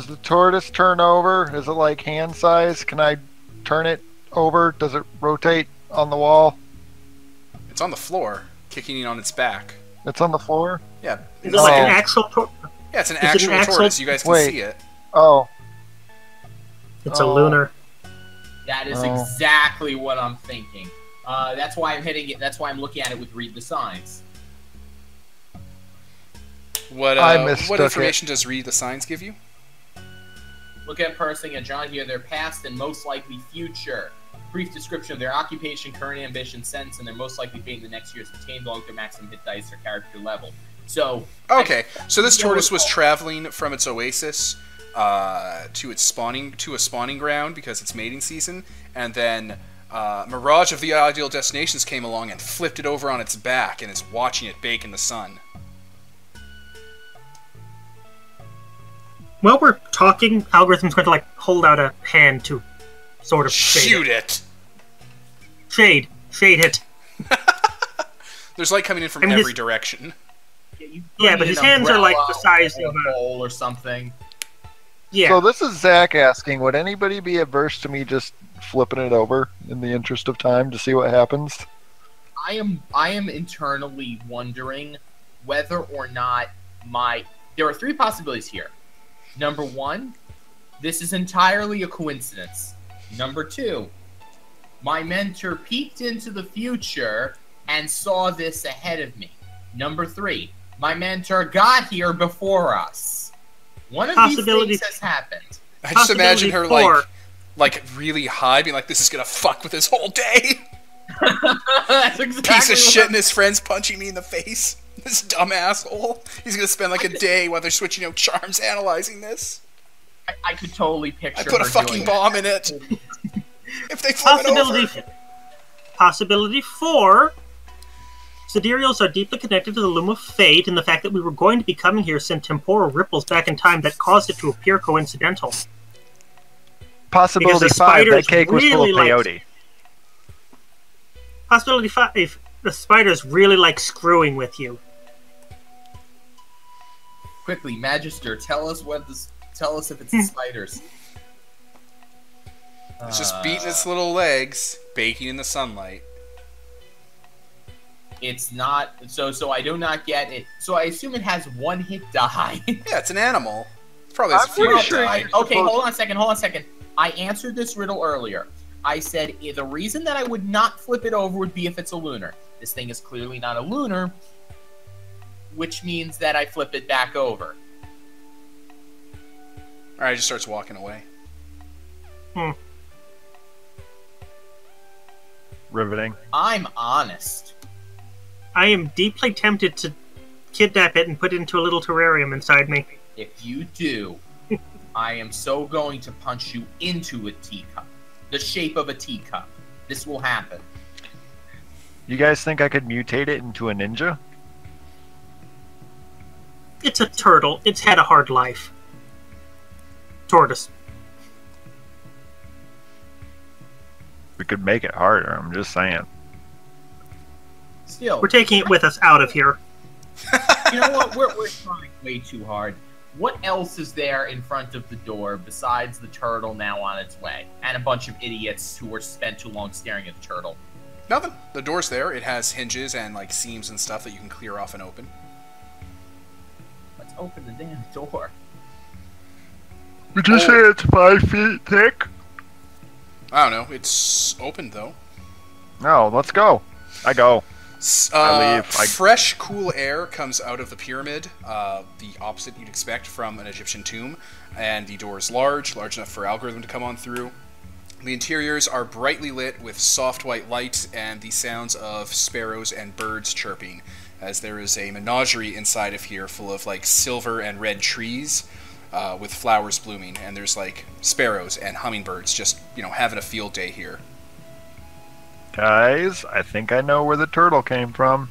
the tortoise turn over? Is it like hand size? Can I turn it over? Does it rotate on the wall? It's on the floor, kicking on its back. It's on the floor? Yeah. Is it like an actual tortoise? Yeah, it's an Is it actual an actual- tortoise. You guys can Wait. see it. Oh. It's a lunar. That is Oh. exactly what I'm thinking. That's why I'm hitting it. That's why I'm looking at it with read the signs. What mistook information does read the signs give you? Look at person and John here, their past and most likely future. Brief description of their occupation, current ambition, sense, and their most likely fate in the next year is obtained along with their maximum hit dice or character level. So Okay, so this tortoise was traveling from its oasis to a spawning ground because it's mating season, and then Mirage of the Ideal Destinations came along and flipped it over on its back and is watching it bake in the sun. While we're talking, Algorithm's going to like hold out a hand to sort of Shoot it! Shade it. There's light coming in from I mean, every direction. Yeah, but his hands are like the size of a a... bowl or something. Yeah. So this is Zach asking, would anybody be averse to me just flipping it over in the interest of time to see what happens? I am internally wondering whether or not there are three possibilities here. Number one, this is entirely a coincidence. Number two, my mentor peeked into the future and saw this ahead of me. Number three, my mentor got here before us. One of these things has happened. I just imagine her four. like really high, being like, "This is gonna fuck with his whole day." That's exactly Piece of what shit, and his friends punching me in the face. This dumb asshole. He's gonna spend like a day while they're switching out charms analyzing this. I could totally picture. I put a her fucking doing bomb in it. If they flip it over. Possibility 4. Sidereals are deeply connected to the Loom of Fate, and the fact that we were going to be coming here sent temporal ripples back in time that caused it to appear coincidental. Possibility Because the 5, that spiders cake was full really of liked- peyote. Possibility 5. The spiders really like screwing with you. Quickly, Magister, tell us if it's the spiders. It's just beating its little legs, baking in the sunlight. It's not. So I do not get it. So I assume it has one hit die. Yeah, it's an animal. It probably has a I'm few pretty hit sure die. you- Okay, hold on a second. I answered this riddle earlier. I said the reason that I would not flip it over would be if it's a lunar. This thing is clearly not a lunar, which means that I flip it back over. Alright, it just starts walking away. Riveting. I'm honest. I am deeply tempted to kidnap it and put it into a little terrarium inside me. If you do, I am so going to punch you into a teacup. The shape of a teacup. This will happen. You guys think I could mutate it into a ninja? It's a turtle. It's had a hard life. Tortoise. We could make it harder, I'm just saying. Still, We're taking it with us out of here. you know what? We're trying way too hard. What else is there in front of the door besides the turtle now on its way? And a bunch of idiots who were spent too long staring at the turtle. Nothing. The door's there. It has hinges and like seams and stuff that you can clear off and open. Let's open the damn door. Would you say it's 5 feet thick? I don't know. It's open though. No, let's go. I go. I leave. Fresh, cool air comes out of the pyramid, the opposite you'd expect from an Egyptian tomb, and the door is large enough for algorithm to come on through. The interiors are brightly lit with soft white light and the sounds of sparrows and birds chirping, as there is a menagerie inside of here full of like silver and red trees with flowers blooming, and there's like sparrows and hummingbirds just, having a field day here. Guys, I think I know where the turtle came from.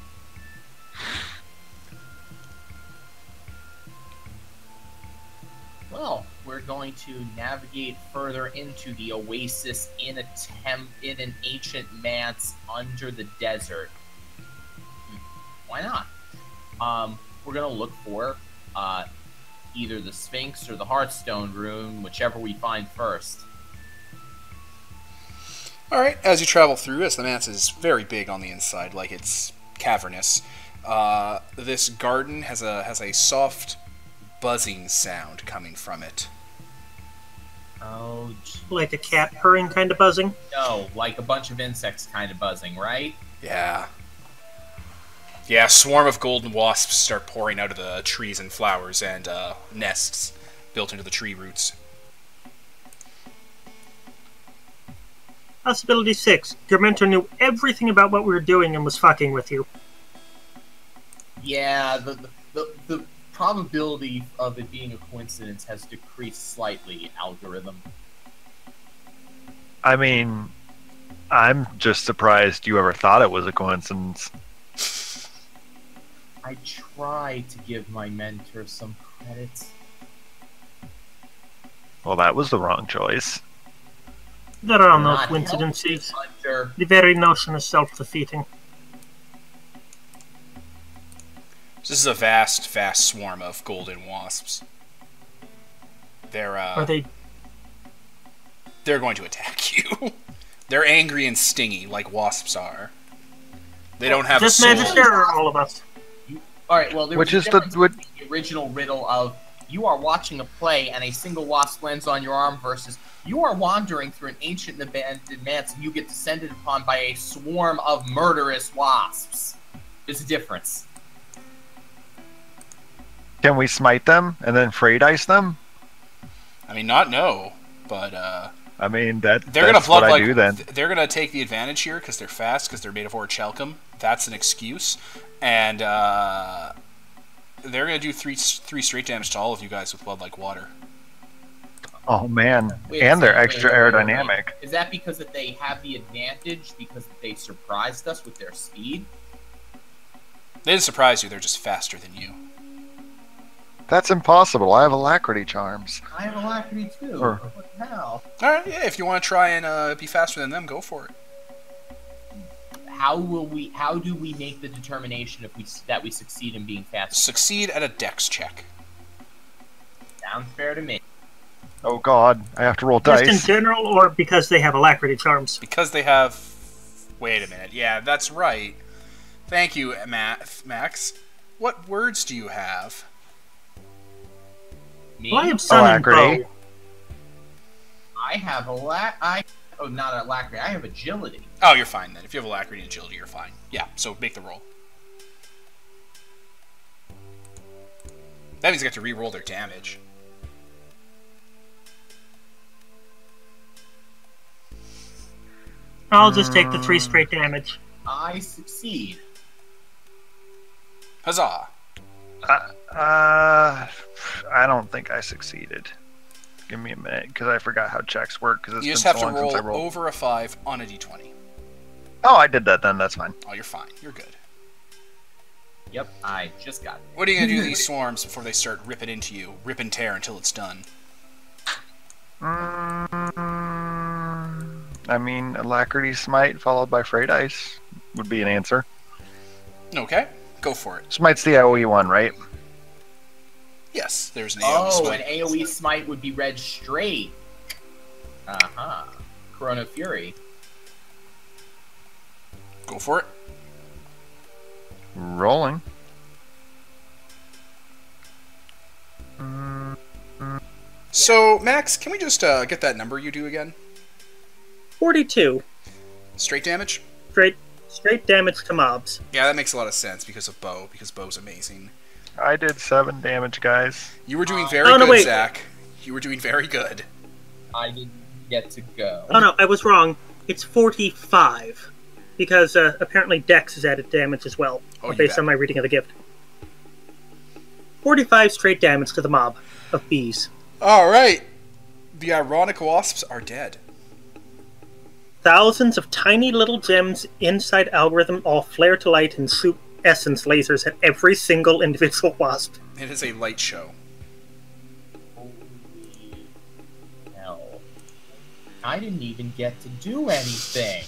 Well, we're going to navigate further into the oasis in an ancient manse under the desert. Why not? We're going to look for either the Sphinx or the Hearthstone rune, whichever we find first. Alright, as you travel through, as the manse is very big on the inside, like it's cavernous, this garden has a soft buzzing sound coming from it. Oh, Like a cat purring kind of buzzing? no, like a bunch of insects kind of buzzing, right? Yeah. Yeah, a swarm of golden wasps start pouring out of the trees and flowers, and nests built into the tree roots. Possibility 6. Your mentor knew everything about what we were doing and was fucking with you. Yeah, the probability of it being a coincidence has decreased slightly, algorithm. I mean, I'm just surprised you ever thought it was a coincidence. I try to give my mentor some credit. Well, that was the wrong choice. There are no Not coincidences. helpful, Hunter. The very notion is self-defeating. This is a vast, vast swarm of golden wasps. They're Are they... they're going to attack you. They're angry and stingy, like wasps are. They don't have Just a soul. Magister or all of us? Alright, well, there Which was is a the- difference what- between the original riddle of you are watching a play and a single wasp lands on your arm versus you are wandering through an ancient and abandoned manse and you get descended upon by a swarm of murderous wasps. There's a difference. Can we smite them and then Freight Ice them? I mean, not no, but I mean, they're that's gonna what blood I like do then. they're gonna take the advantage here because they're fast, because they're made of orichalcum. That's an excuse, and they're gonna do three straight damage to all of you guys with blood like water. Oh man, Wait, and they're wait, extra wait, wait, wait. aerodynamic. Is that because that they have the advantage because they surprised us with their speed? They didn't surprise you; they're just faster than you. That's impossible. I have alacrity charms. I have alacrity too. Or- What the hell? All right, yeah. If you want to try and be faster than them, go for it. How do we make the determination that we succeed in being faster? Succeed at a dex check. Sounds fair to me. Oh god, I have to roll Just in dice. general, or because they have alacrity charms? Because they have... Wait a minute. Yeah, that's right. Thank you, Max. What words do you have? Me? Well, I have sun and Alacrity. bow. I have not alacrity. I have agility. Oh, you're fine then. If you have alacrity and agility, you're fine. Yeah, so make the roll. That means they get to re-roll their damage. I'll just take the 3 straight damage. I succeed. Huzzah! I don't think I succeeded. Give me a minute, because I forgot how checks work. Because You just have to roll over a 5 on a d20. Oh, I did that then. That's fine. Oh, you're fine. You're good. Yep, I just got it. What are you going to do to these swarms before they start ripping into you? Rip and tear until it's done. I mean, Alacrity Smite followed by Freight Ice would be an answer. Okay, go for it. Smite's the AoE one, right? Yes, there's an AoE smite. An AoE smite would be red straight. Uh-huh. Corona Fury. Go for it. Rolling. So, Max, can we just get that number you do again? 42. Straight damage? Straight damage to mobs. Yeah, that makes a lot of sense because of Bo, because Bo's amazing. I did 7 damage, guys. You were doing very good, wait. Zach. You were doing very good. I didn't get to go. Oh no, I was wrong. It's 45. Because apparently Dex is added damage as well, based on my reading of the gift. 45 straight damage to the mob of bees. Alright. The ironic wasps are dead. Thousands of tiny little gems inside algorithm all flare to light and shoot essence lasers at every single individual wasp. It is a light show. Holy hell. I didn't even get to do anything.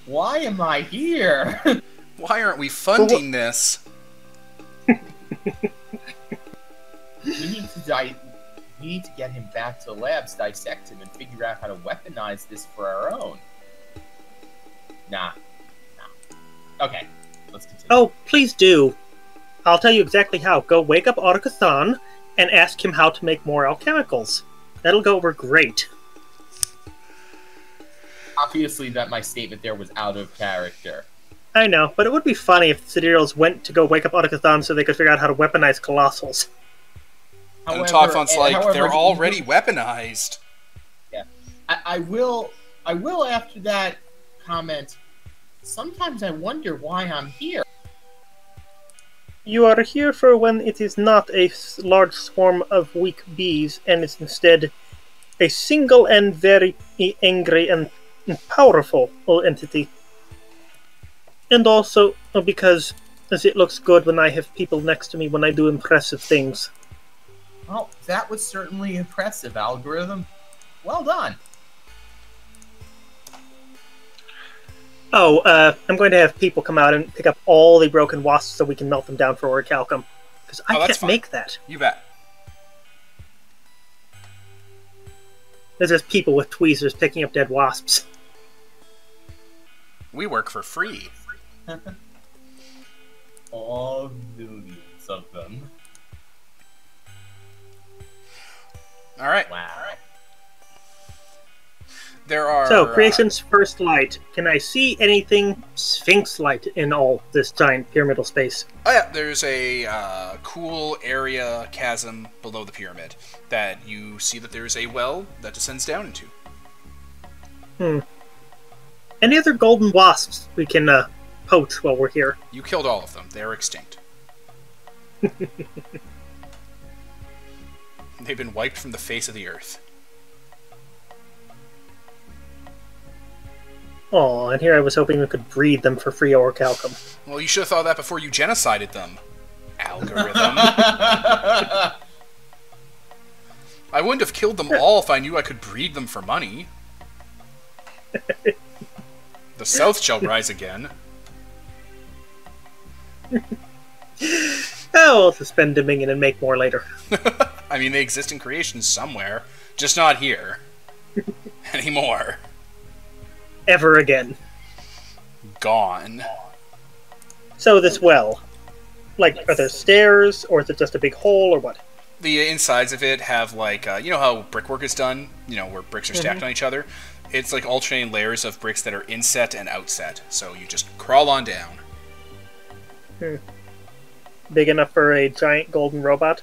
Why am I here? Why aren't we funding this? We need to get him back to the labs, dissect him, and figure out how to weaponize this for our own. Nah. Okay, let's continue. Oh, please do. I'll tell you exactly how. Go wake up Autocathan and ask him how to make more alchemicals. That'll go over great. Obviously, that my statement there was out of character. I know, but it would be funny if the Sidereals went to go wake up Autocathan so they could figure out how to weaponize Colossals. And Togfon's like, they're already weaponized. Yeah. I will after that comment, sometimes I wonder why I'm here. You are here for when it is not a large swarm of weak bees, and it's instead a single and very angry and powerful entity. And also because as it looks good when I have people next to me when I do impressive things. Well, that was certainly impressive, algorithm. Well done. Oh, I'm going to have people come out and pick up all the broken wasps so we can melt them down for orichalcum. Because I can't make that. You bet. There's just people with tweezers picking up dead wasps. We work for free. All millions of them. Alright. Wow. There are... So, creation's first light. Can I see anything Sphinx-like in all this giant pyramidal space? Oh yeah, there's a cool area chasm below the pyramid that you see that there's a well that descends down into. Any other golden wasps we can poach while we're here? You killed all of them. They're extinct. They've been wiped from the face of the earth. Oh, and here I was hoping we could breed them for free orichalcum. Well, you should have thought of that before you genocided them. Algorithm. I wouldn't have killed them all if I knew I could breed them for money. The South shall rise again. Oh, we'll suspend Dominion and make more later. I mean, they exist in creation somewhere. Just not here. Anymore. Ever again. Gone. So this well. Like, are there stairs, or is it just a big hole, or what? The insides of it have, like, you know how brickwork is done? You know, where bricks are stacked on each other? It's like alternating layers of bricks that are inset and outset. So you just crawl on down. Big enough for a giant golden robot?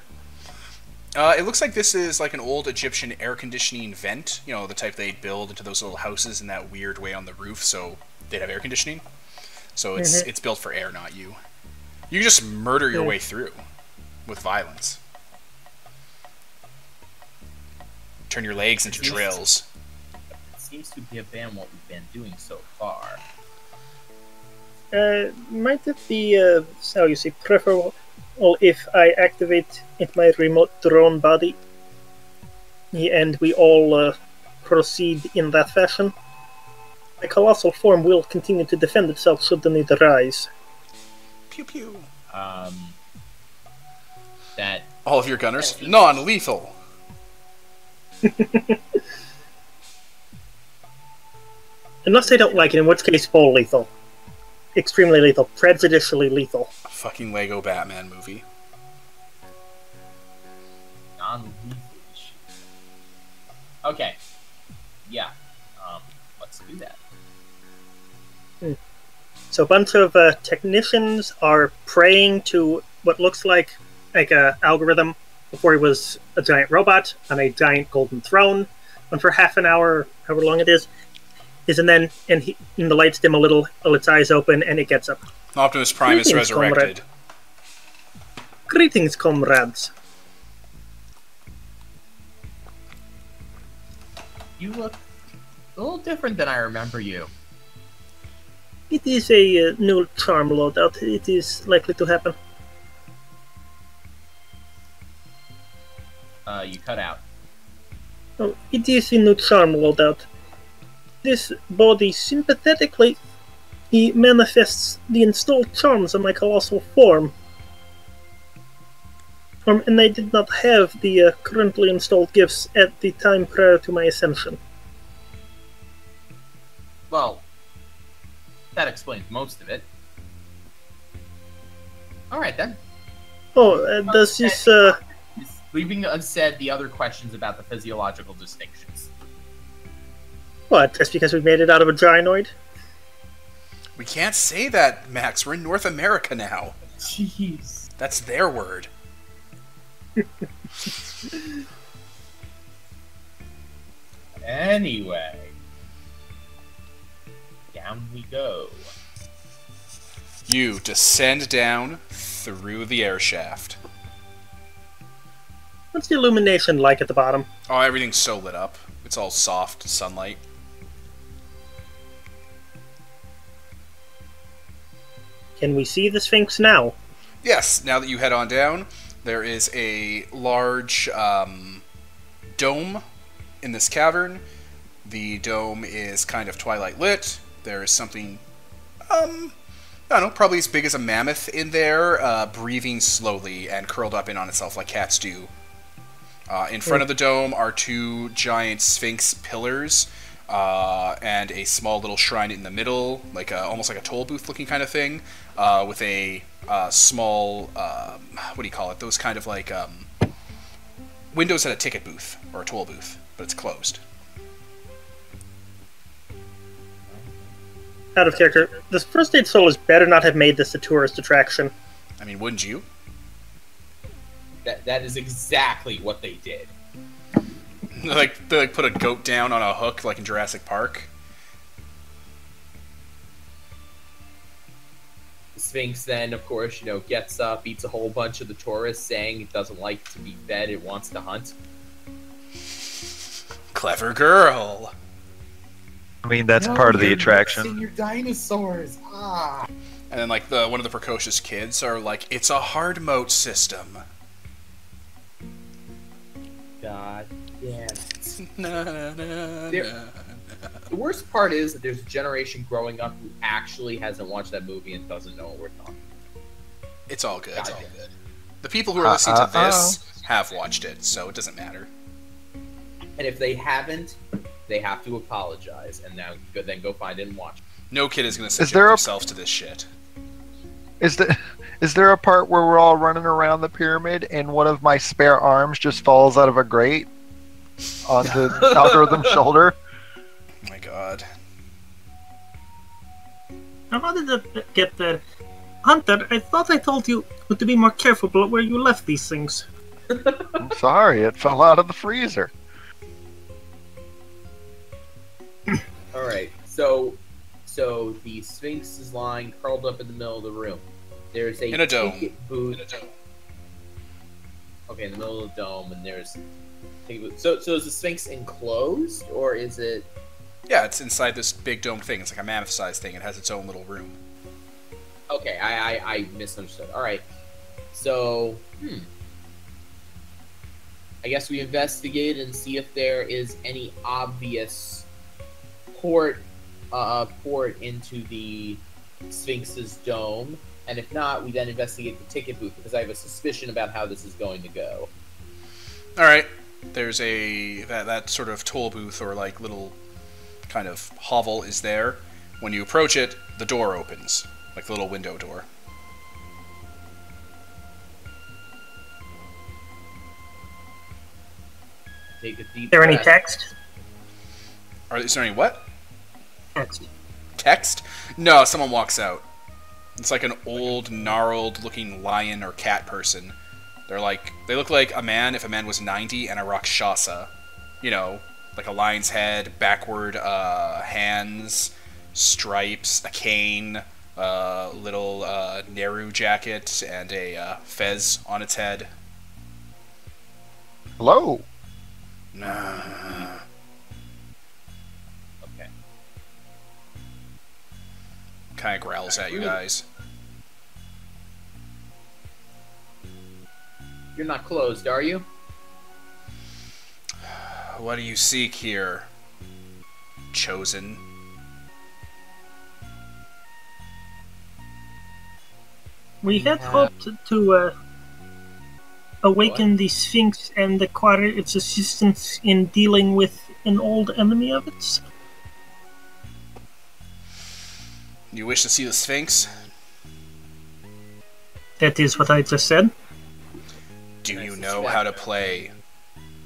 It looks like this is like an old Egyptian air conditioning vent. You know, the type they'd build into those little houses in that weird way on the roof, so they'd have air conditioning. So it's built for air, not you. You just murder your way through with violence. Turn your legs into drills. It seems to have been what we've been doing so far. Might it be, how you say, preferable if I activate my remote drone body and we all proceed in that fashion? My colossal form will continue to defend itself should the need arise. Pew pew. That All of your gunners? Non-lethal. Unless they don't like it, in which case full lethal. Extremely lethal. Prejudicially lethal. A fucking Lego Batman movie. non-lethal issue. Okay. Yeah. Let's do that. So a bunch of technicians are praying to what looks like a algorithm before he was a giant robot on a giant golden throne, and for half an hour, however long it is, and then the lights dim a little, its eyes open, and it gets up. Optimus Prime is resurrected. Greetings, comrades. You look a little different than I remember you. It is a new charm loadout. It is likely to happen. You cut out. Oh, it is a new charm loadout. This body sympathetically manifests the installed charms of my colossal form. And I did not have the currently installed gifts at the time prior to my ascension. Well, that explains most of it. Alright then. Oh, does this, Leaving unsaid the other questions about the physiological distinctions. What, just because we made it out of a gynoid? We can't say that, Max. We're in North America now. Jeez. That's their word. Anyway. Down we go. You descend down through the air shaft. What's the illumination like at the bottom? Oh, everything's so lit up. It's all soft sunlight. Can we see the Sphinx now? Yes, now that you head on down, there is a large dome in this cavern. The dome is kind of twilight lit. There is something, I don't know, probably as big as a mammoth in there, breathing slowly and curled up in on itself like cats do. In front of the dome are two giant Sphinx pillars, and a small little shrine in the middle, like almost like a toll booth looking kind of thing, with a small, what do you call it? Those kind of like windows at a ticket booth or a toll booth, but it's closed. Out of character, the First Aid Soldiers better not have made this a tourist attraction. I mean, wouldn't you? That is exactly what they did. They put a goat down on a hook like in Jurassic Park. The Sphinx then, of course, gets up, eats a whole bunch of the tourists, saying it doesn't like to be fed, it wants to hunt. Clever girl. I mean, that's part of the attraction. You're your dinosaurs. Ah. And then, like, one of the precocious kids are like, it's a hard moat system. God damn it. Na, na, na, na. The worst part is that there's a generation growing up who actually hasn't watched that movie and doesn't know what we're talking about. It's all good. God damn. The people who are listening to this have watched it, so it doesn't matter. And if they haven't, they have to apologize and now then go find it and watch it. No kid is going to subject themselves to this shit. Is there a part where we're all running around the pyramid and one of my spare arms just falls out of a grate onto Algorithm's shoulder? Oh my god. How did that get there? Hunter, I thought I told you to be more careful about where you left these things. I'm sorry, it fell out of the freezer. Alright, so the Sphinx is lying curled up in the middle of the room. There's a in a dome. ticket booth. Okay, in the middle of the dome, and there's. So is the Sphinx enclosed, or is it? Yeah, it's inside this big dome thing. It's like a mammoth-sized thing. It has its own little room. Okay, I misunderstood. All right, so I guess we investigate and see if there is any obvious port into the Sphinx's dome, and if not, we then investigate the ticket booth because I have a suspicion about how this is going to go. All right, there's that sort of toll booth or like little kind of hovel is there. When you approach it, the door opens, like the little window door. Take a deep Is there any breath. text? Is there any what? Text. Text? No, someone walks out. It's like an old, gnarled-looking lion or cat person. They look like a man if a man was 90 and a Rakshasa. You know, like a lion's head, backward hands, stripes, a cane, little Nehru jacket, and a fez on its head. Hello. Nah. Okay. Kind of growls at you guys. You're not closed, are you? What do you seek here, chosen? We had hoped to awaken the Sphinx and acquire its assistance in dealing with an old enemy of its. You wish to see the Sphinx? That is what I just said. Do you know how to play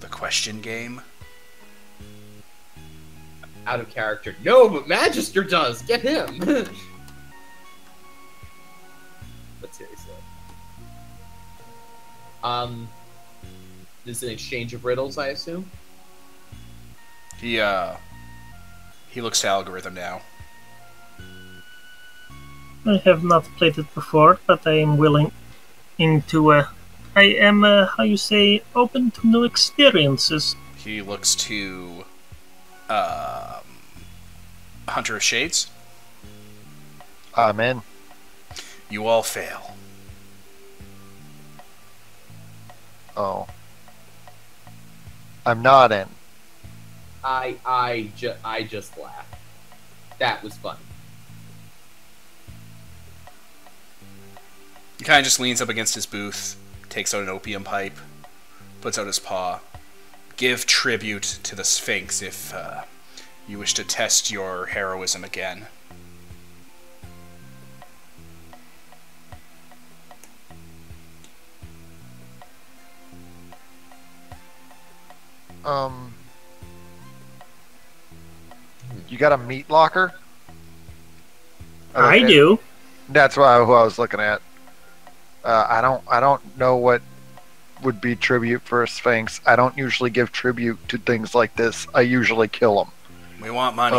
the question game? Out of character. No, but Magister does. Get him. But seriously. This is an exchange of riddles, I assume? He looks to algorithm now. I have not played it before, but I am willing to. I am, how you say, open to new experiences. He looks to Hunter of Shades. I'm in. You all fail. Oh. I'm not in. I just laughed. That was funny. He kind of just leans up against his booth, takes out an opium pipe, puts out his paw. Give tribute to the Sphinx if you wish to test your heroism again. You got a meat locker? I do. That's who I was looking at. I don't know what would be tribute for a Sphinx. I don't usually give tribute to things like this. I usually kill them. We want money.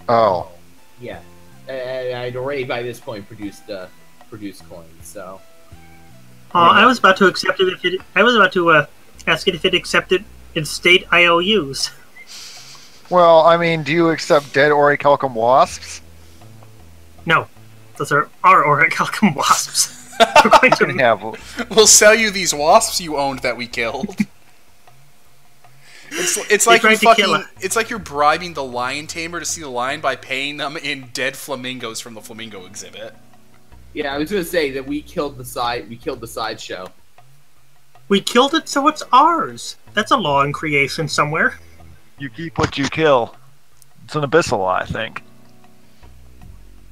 Oh. Yeah. I'd already by this point produced coins, so. I was about to accept it if it. I was about to ask it if it accepted its state IOUs. Well, I mean, do you accept dead orichalcum wasps? No, those are our orichalcum wasps. You can have. We'll sell you these wasps you owned that we killed. It's like you fucking. It's like you're bribing the lion tamer to see the lion by paying them in dead flamingos from the flamingo exhibit. Yeah, I was gonna say that we killed the sideshow. We killed it, so it's ours. That's a law in creation somewhere. You keep what you kill. It's an abyssal law, I think.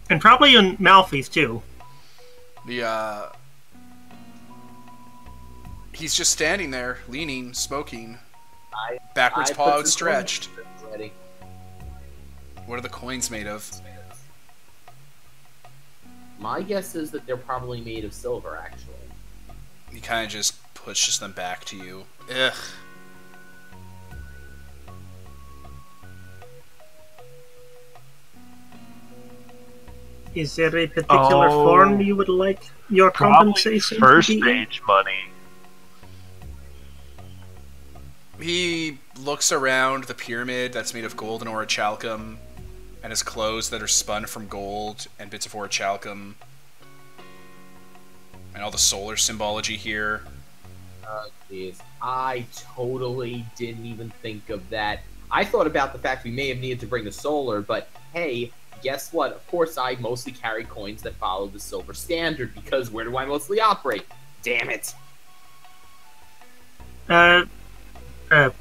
And probably in Malfi's too. He's just standing there, leaning, smoking, backwards paw outstretched. What are the coins made of? My guess is that they're probably made of silver, actually. He kind of just pushes them back to you. Ugh. Is there a particular form you would like your compensation to First be in? stage money. He looks around the pyramid that's made of gold and orichalcum, and his clothes that are spun from gold and bits of orichalcum, and all the solar symbology here. Jeez. I totally didn't even think of that. I thought about the fact we may have needed to bring the solar, but hey, guess what? Of course, I mostly carry coins that follow the silver standard, because where do I mostly operate? Damn it.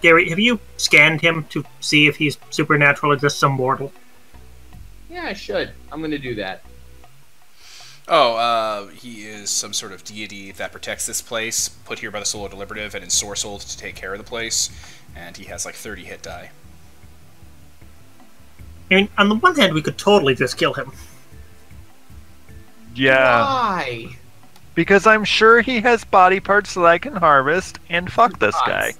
Gary, have you scanned him to see if he's supernatural or just some mortal? Yeah, I should. I'm gonna do that. Oh, he is some sort of deity that protects this place, put here by the Solar Deliberative and ensorcelled to take care of the place, and he has like 30 hit die. I mean, on the one hand, we could totally just kill him. Yeah. Why? Because I'm sure he has body parts that I can harvest, and fuck this guy.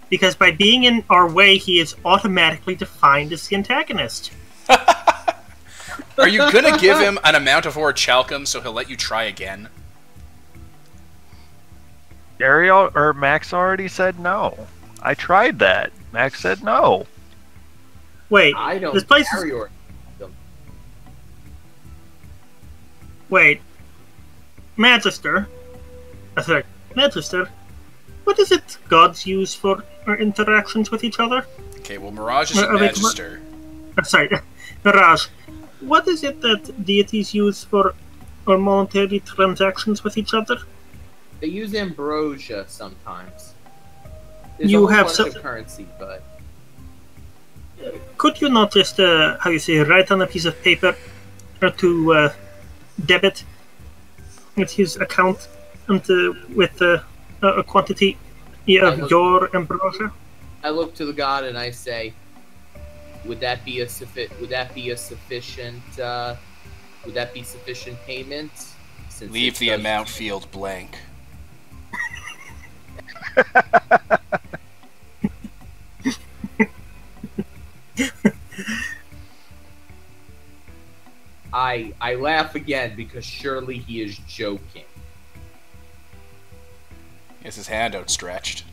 Because by being in our way, he is automatically defined as the antagonist. Are you gonna give him an amount of orichalcum so he'll let you try again? Ariel or Max already said no. I tried that. Max said no. Wait, I don't this place carry is... or Wait. Magister. Sorry, Magister. What is it gods use for our interactions with each other? Okay, well, Mirage is a magister. Sorry, Mirage. What is it that deities use for our monetary transactions with each other? They use ambrosia sometimes. There's You a whole have bunch some- of currency, but Could you not just, how you say, write on a piece of paper to debit with his account and with a quantity of your ambrosia? I look to the god and I say, would that be sufficient payment? Since Leave it the does- amount field blank. I laugh again because surely he is joking. He has his hand outstretched.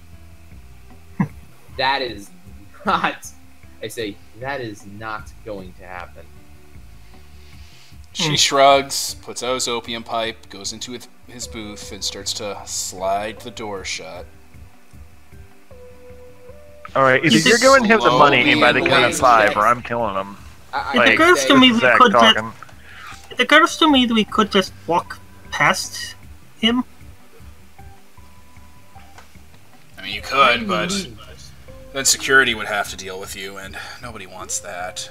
That is not. I say that is not going to happen. She shrugs, puts out his opium pipe, goes into his booth, and starts to slide the door shut. Alright, either He's you're giving him the slowly money by the count of and 5, or I'm killing him. It occurs to me we Zach could just, talking. it occurs to me that we could just walk past him. I mean, you could, but then security would have to deal with you, and nobody wants that.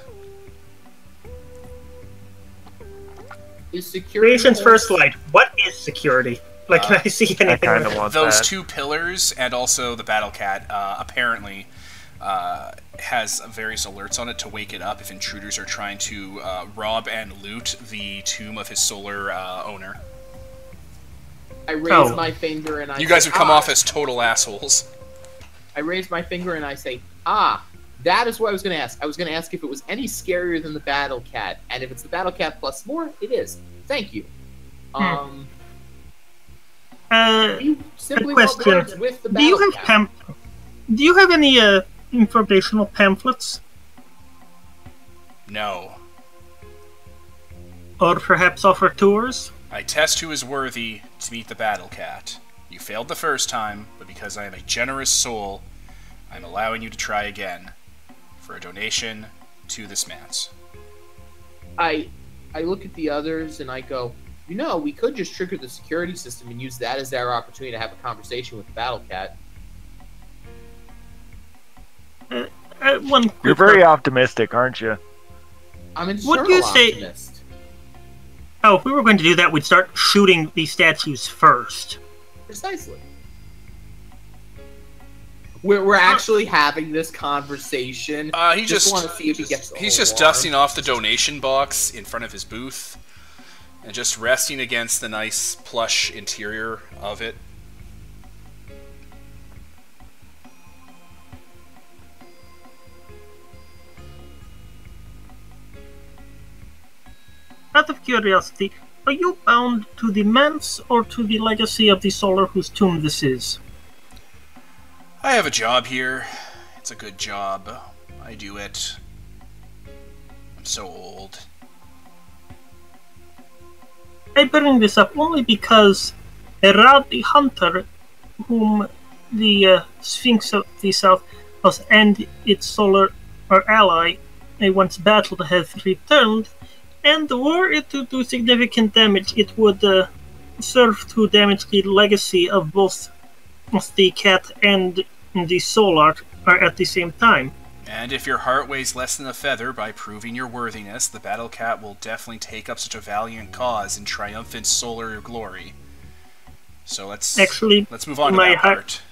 Is security Creation's first light. What is security? Like, can I see I anything? kind of want Those that. two pillars and also the battlecat apparently has various alerts on it to wake it up if intruders are trying to rob and loot the tomb of his solar owner. I raise my finger and I You guys say, would come off as total assholes. I raise my finger and I say, that is what I was going to ask. I was going to ask if it was any scarier than the battlecat, and if it's the battlecat plus more, it is. Thank you. You simply want question. words with the Do you battlecat. have Do you have any informational pamphlets, No. or perhaps offer tours? I test who is worthy to meet the battlecat. You failed the first time, but because I am a generous soul, I'm allowing you to try again for a donation to this man's. I look at the others and I go, we could just trigger the security system and use that as our opportunity to have a conversation with the battlecat. You're very optimistic, aren't you? I'm an Would eternal you say- optimist. Oh, if we were going to do that, we'd start shooting these statues first. Precisely. We're actually having this conversation. He just want to see if he gets. He's just dusting off the donation box in front of his booth and just resting against the nice plush interior of it. Out of curiosity, are you bound to the manse or to the legacy of the solar whose tomb this is? I have a job here. It's a good job. I do it. I'm so old. I bring this up only because Erad the Hunter, whom the Sphinx of the South and its solar or ally I once battled has returned, and were it to do significant damage, it would serve to damage the legacy of both the cat and the solar at the same time. And if your heart weighs less than a feather, by proving your worthiness, the battlecat will definitely take up such a valiant cause in triumphant solar glory. So let's move on to that part.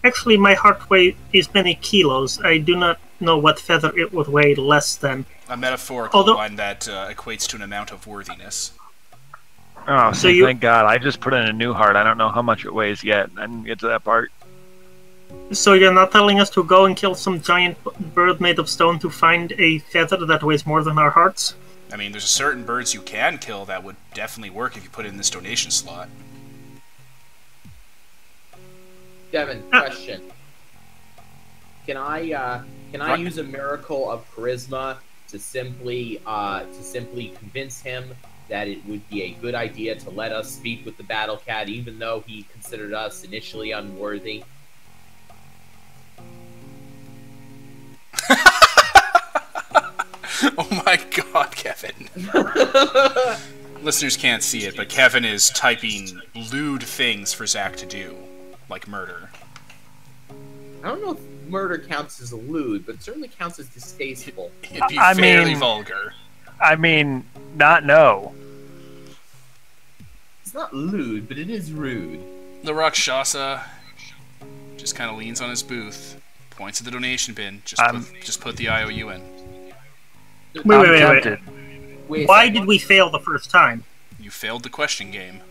Actually, my heart weight is many kilos. I do not know what feather it would weigh less than. A metaphorical one that equates to an amount of worthiness. Oh, thank God. I just put in a new heart. I don't know how much it weighs yet. I didn't get to that part. So you're not telling us to go and kill some giant bird made of stone to find a feather that weighs more than our hearts? I mean, there's certain birds you can kill that would definitely work if you put it in this donation slot. Devin, question. Can I use a miracle of charisma to simply convince him that it would be a good idea to let us speak with the battlecat, even though he considered us initially unworthy? Oh my God, Kevin. Listeners can't see it, but Kevin is typing lewd things for Zach to do, like murder. I don't know if murder counts as a lewd, but it certainly counts as distasteful. It'd be fairly vulgar. I mean, not no. It's not lewd, but it is rude. The Rakshasa just kind of leans on his booth, points at the donation bin, just put the IOU in. Wait. Why did we fail the first time? You failed the question game.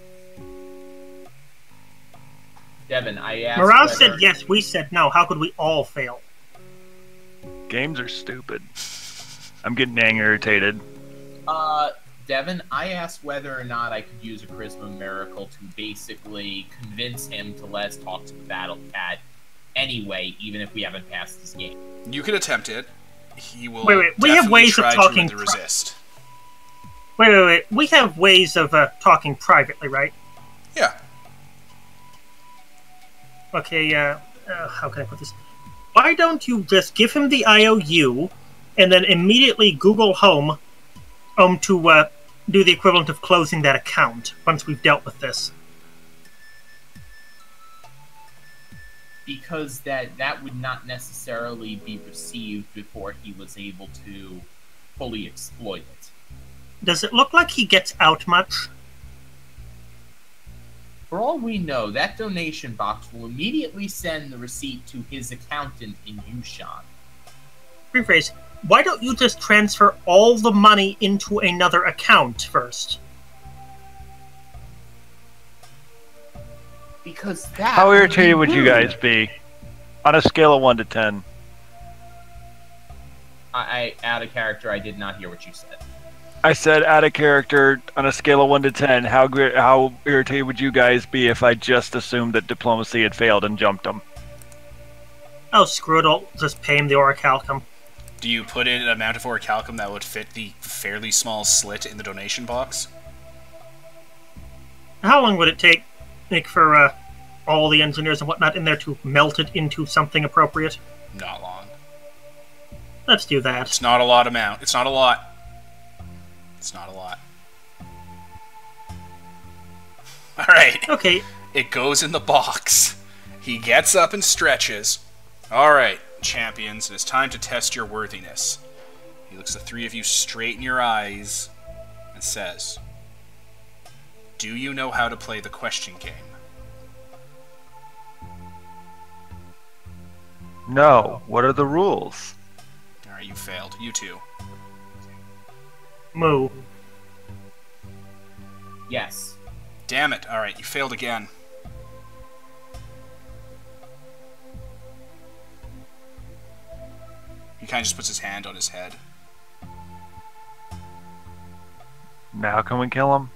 Devin, I asked. Mirage said yes, we said no. How could we all fail? Games are stupid. I'm getting dang irritated. Devin, I asked whether or not I could use a charisma miracle to basically convince him to let us talk to the battlecat anyway, even if we haven't passed this game. You could attempt it. He will. Wait. We have ways of talking. To resist. Wait. We have ways of talking privately, right? Yeah. Okay. How can I put this? Why don't you just give him the IOU, and then immediately Google Home, to do the equivalent of closing that account once we've dealt with this. Because that would not necessarily be received before he was able to fully exploit it. Does it look like he gets out much? For all we know, that donation box will immediately send the receipt to his accountant in Yushan. Rephrase. Why don't you just transfer all the money into another account first? Because that. How irritated would you guys be? On a scale of 1 to 10. I out of character, I did not hear what you said. I said out of character, on a scale of 1 to 10, how irritated would you guys be if I just assumed that diplomacy had failed and jumped them? Oh, screw it, I'll just pay him the orichalcum. Do you put in an amount of orichalcum that would fit the fairly small slit in the donation box? How long would it take for all the engineers and whatnot in there to melt it into something appropriate? Not long. Let's do that. It's not a lot amount. It's not a lot. It's not a lot. Alright. Okay. It goes in the box. He gets up and stretches. Alright, champions, it is time to test your worthiness. He looks the three of you straight in your eyes and says, "Do you know how to play the question game?" No. What are the rules? Alright, you failed. You too. Moo. Yes. Damn it. Alright, you failed again. He kind of just puts his hand on his head. Now can we kill him?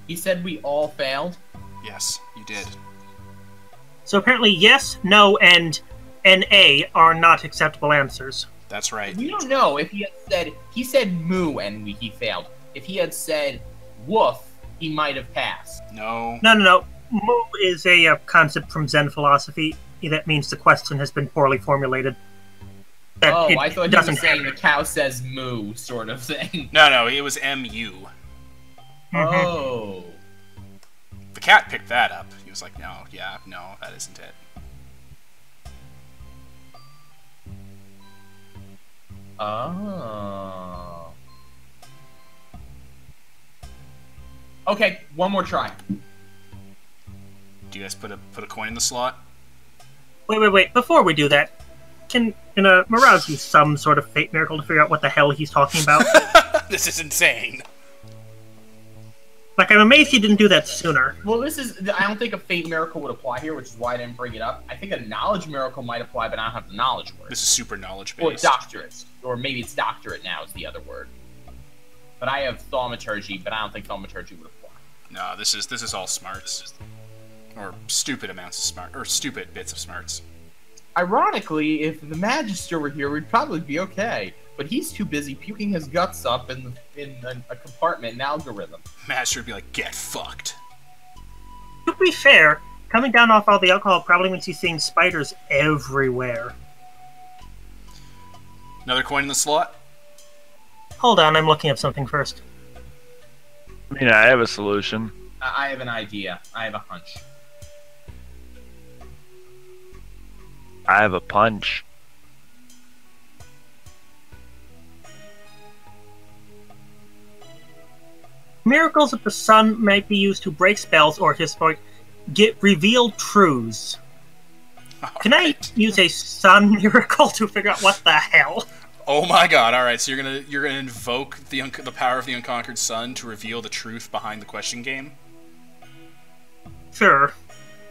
He said we all failed? Yes, you did. So apparently yes, no, and NA are not acceptable answers. That's right. We don't know if he said moo and he failed. If he had said woof, he might have passed. No. No. Moo is a concept from Zen philosophy. That means the question has been poorly formulated. I thought he was saying the cow says moo, sort of thing. No, it was MU. Oh. The cat picked that up. He was like, no, that isn't it. Oh. Okay, one more try. Do you guys put a coin in the slot? Wait. Before we do that, can Mirage use some sort of fate miracle to figure out what the hell he's talking about? This is insane. Like, I'm amazed he didn't do that sooner. Well, I don't think a fate miracle would apply here, which is why I didn't bring it up. I think a knowledge miracle might apply, but I don't have the knowledge word. This is super knowledge-based. Or doctorate. Or maybe it's doctorate now is the other word. But I have thaumaturgy, but I don't think thaumaturgy would apply. No, this is all smarts. Or stupid amounts of smart, or stupid bits of smarts. Ironically, if the Magister were here, we'd probably be okay. But he's too busy puking his guts up in a compartment in algorithm. Master would be like, get fucked. To be fair, coming down off all the alcohol probably means he's seeing spiders everywhere. Another coin in the slot? Hold on, I'm looking up something first. I mean, I have a solution. I have an idea. I have a hunch. I have a punch. Miracles of the sun might be used to break spells or get revealed truths. Can I use a sun miracle to figure out what the hell? Oh my god! All right, so you're gonna invoke the power of the unconquered sun to reveal the truth behind the question game. Sure.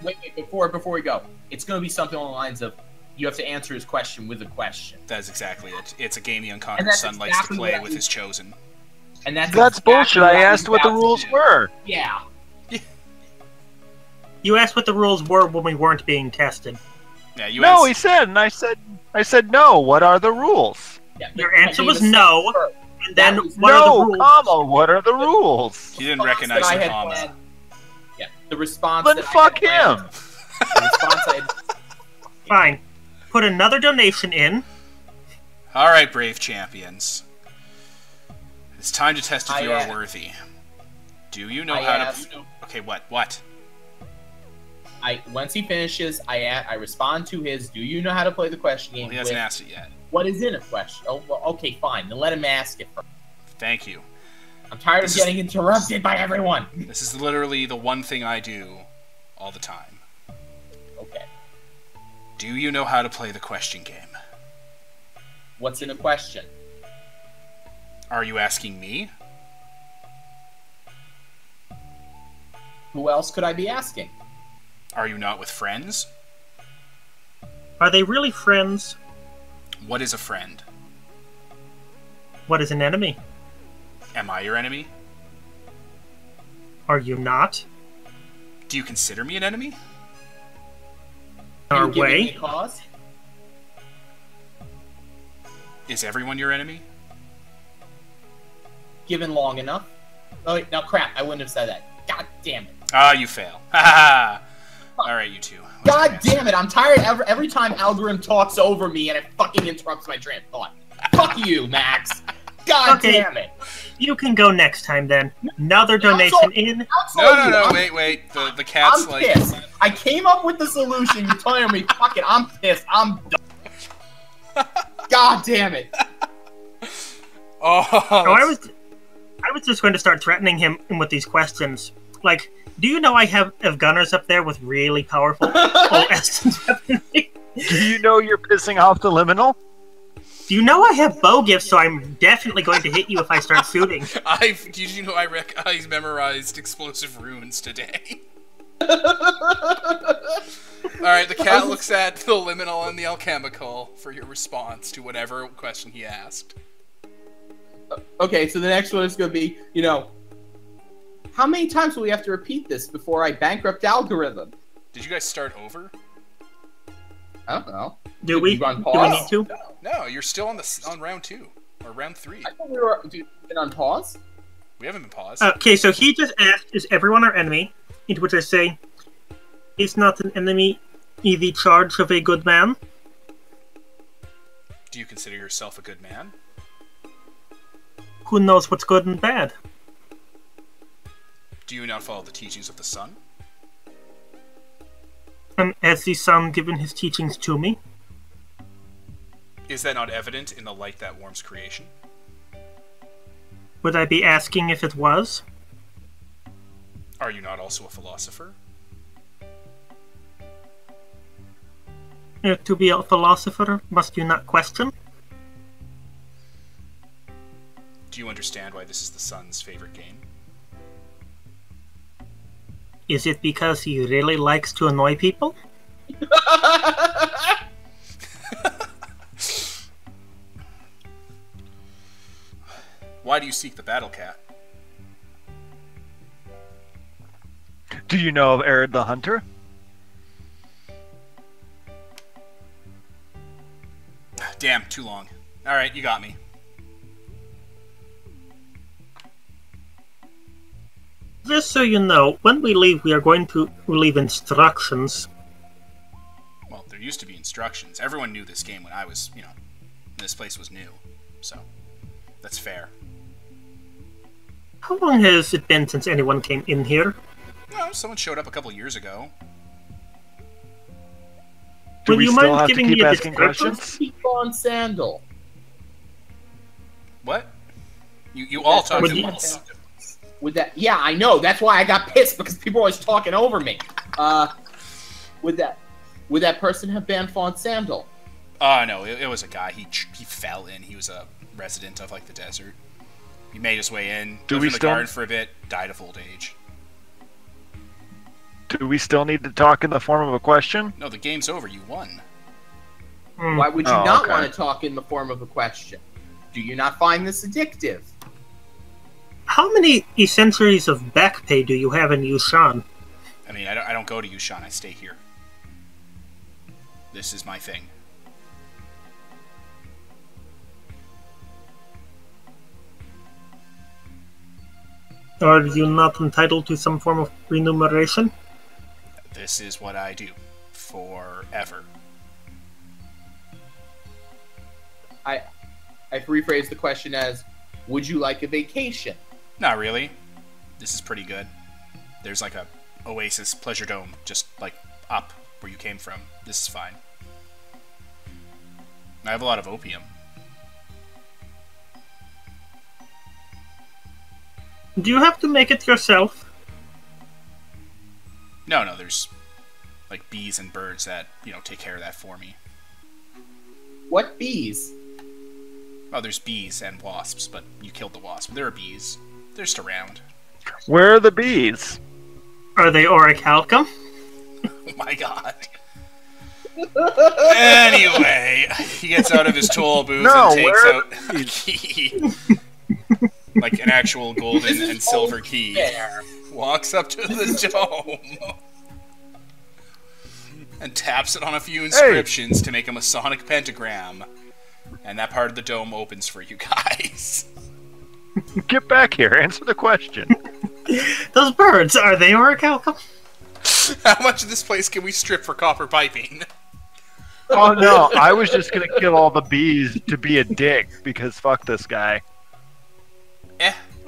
Wait, before we go, it's gonna be something along the lines of you have to answer his question with a question. That is exactly it. It's a game the unconquered sun likes to play with his chosen. And that's exactly bullshit. I asked what the rules were. Yeah. You asked what the rules were when we weren't being tested. Yeah, he said, and I said no. What are the rules? Yeah, your answer was no, and then what no, are the rules? comma. What are the rules? He didn't recognize the comma. Yeah, the response. Then fuck him. Fine. Put another donation in. All right, brave champions. It's time to test if you are worthy. Do you know how to? Okay, what? Once he finishes, I respond to his. Do you know how to play the question game? Well, he hasn't asked it yet. What is in a question? Oh, well, okay, fine. Then let him ask it first. Thank you. I'm tired of getting interrupted by everyone. This is literally the one thing I do all the time. Okay. Do you know how to play the question game? What's in a question? Are you asking me? Who else could I be asking? Are you not with friends? Are they really friends? What is a friend? What is an enemy? Am I your enemy? Are you not? Do you consider me an enemy? Our you way? Me cause? Is everyone your enemy? Given long enough. Oh, wait, no, crap. I wouldn't have said that. God damn it. Ah, you fail. Ha ha! Alright, you two. God damn it. I'm tired every time Algorithm talks over me and it fucking interrupts my train of thought. Fuck you, Max. God damn it. You can go next time then. Another donation in. No, wait. The cat's I'm like... pissed. I came up with the solution. You're telling me, fuck it, I'm pissed. I'm done. God damn it. Oh, I was just going to start threatening him with these questions. Like, do you know I have gunners up there with really powerful essence weaponry? Do you know you're pissing off the liminal? Do you know I have bow gifts, so I'm definitely going to hit you if I start shooting. Did you know I memorized explosive runes today? Alright, the cat looks at the liminal and the alchemical for your response to whatever question he asked. Okay, so the next one is going to be, how many times will we have to repeat this before I bankrupt Algorithm? Did you guys start over? I don't know. Do we? You on Do we pause? need to? No, you're still on round 2 or round 3. I thought we were been on pause. We haven't been paused. Okay, so he just asked, is everyone our enemy? Into which I say, is not an enemy the charge of a good man? Do you consider yourself a good man? Who knows what's good and bad? Do you not follow the teachings of the sun? And has the sun given his teachings to me? Is that not evident in the light that warms creation? Would I be asking if it was? Are you not also a philosopher? To be a philosopher, must you not question? Do you understand why this is the sun's favorite game? Is it because he really likes to annoy people? Why do you seek the battlecat? Do you know of Arid the Hunter? Damn, too long. Alright, you got me. Just so you know, when we leave, we are going to leave instructions. Well, there used to be instructions. Everyone knew this game when I was, this place was new. So, that's fair. How long has it been since anyone came in here? No, someone showed up a couple years ago. Do Would we you still mind have to giving keep me a asking description? questions? Keep on Sandal. What? You all talked Would at you- once. With that, yeah, I know. That's why I got pissed because people were always talking over me. Would that person have banned Fawn Sandal? No, it was a guy. He fell in. He was a resident of, the desert. He made his way in, Do lived we in the still- garden for a bit, died of old age. Do we still need to talk in the form of a question? No, the game's over. You won. Why would you Oh, not okay. want to talk in the form of a question? Do you not find this addictive? How many centuries of back pay do you have in Yushan? I mean, I don't go to Yushan. I stay here. This is my thing. Are you not entitled to some form of remuneration? This is what I do. Forever. I rephrase the question as, would you like a vacation? Not really. This is pretty good. There's a Oasis Pleasure Dome just up where you came from. This is fine. I have a lot of opium. Do you have to make it yourself? No, there's bees and birds that, take care of that for me. What bees? Oh, there's bees and wasps, but you killed the wasp. There are bees. They're just around. Where are the bees? Are they orichalcum? Oh my god. Anyway, he gets out of his toll booth No, and takes where are out a key. An actual golden and silver key. There. Walks up to the dome. And taps it on a few inscriptions to make a Masonic pentagram. And that part of the dome opens for you guys. Get back here. Answer the question. Those birds, are they orichalcum? How much of this place can we strip for copper piping? Oh no, I was just gonna kill all the bees to be a dick because fuck this guy.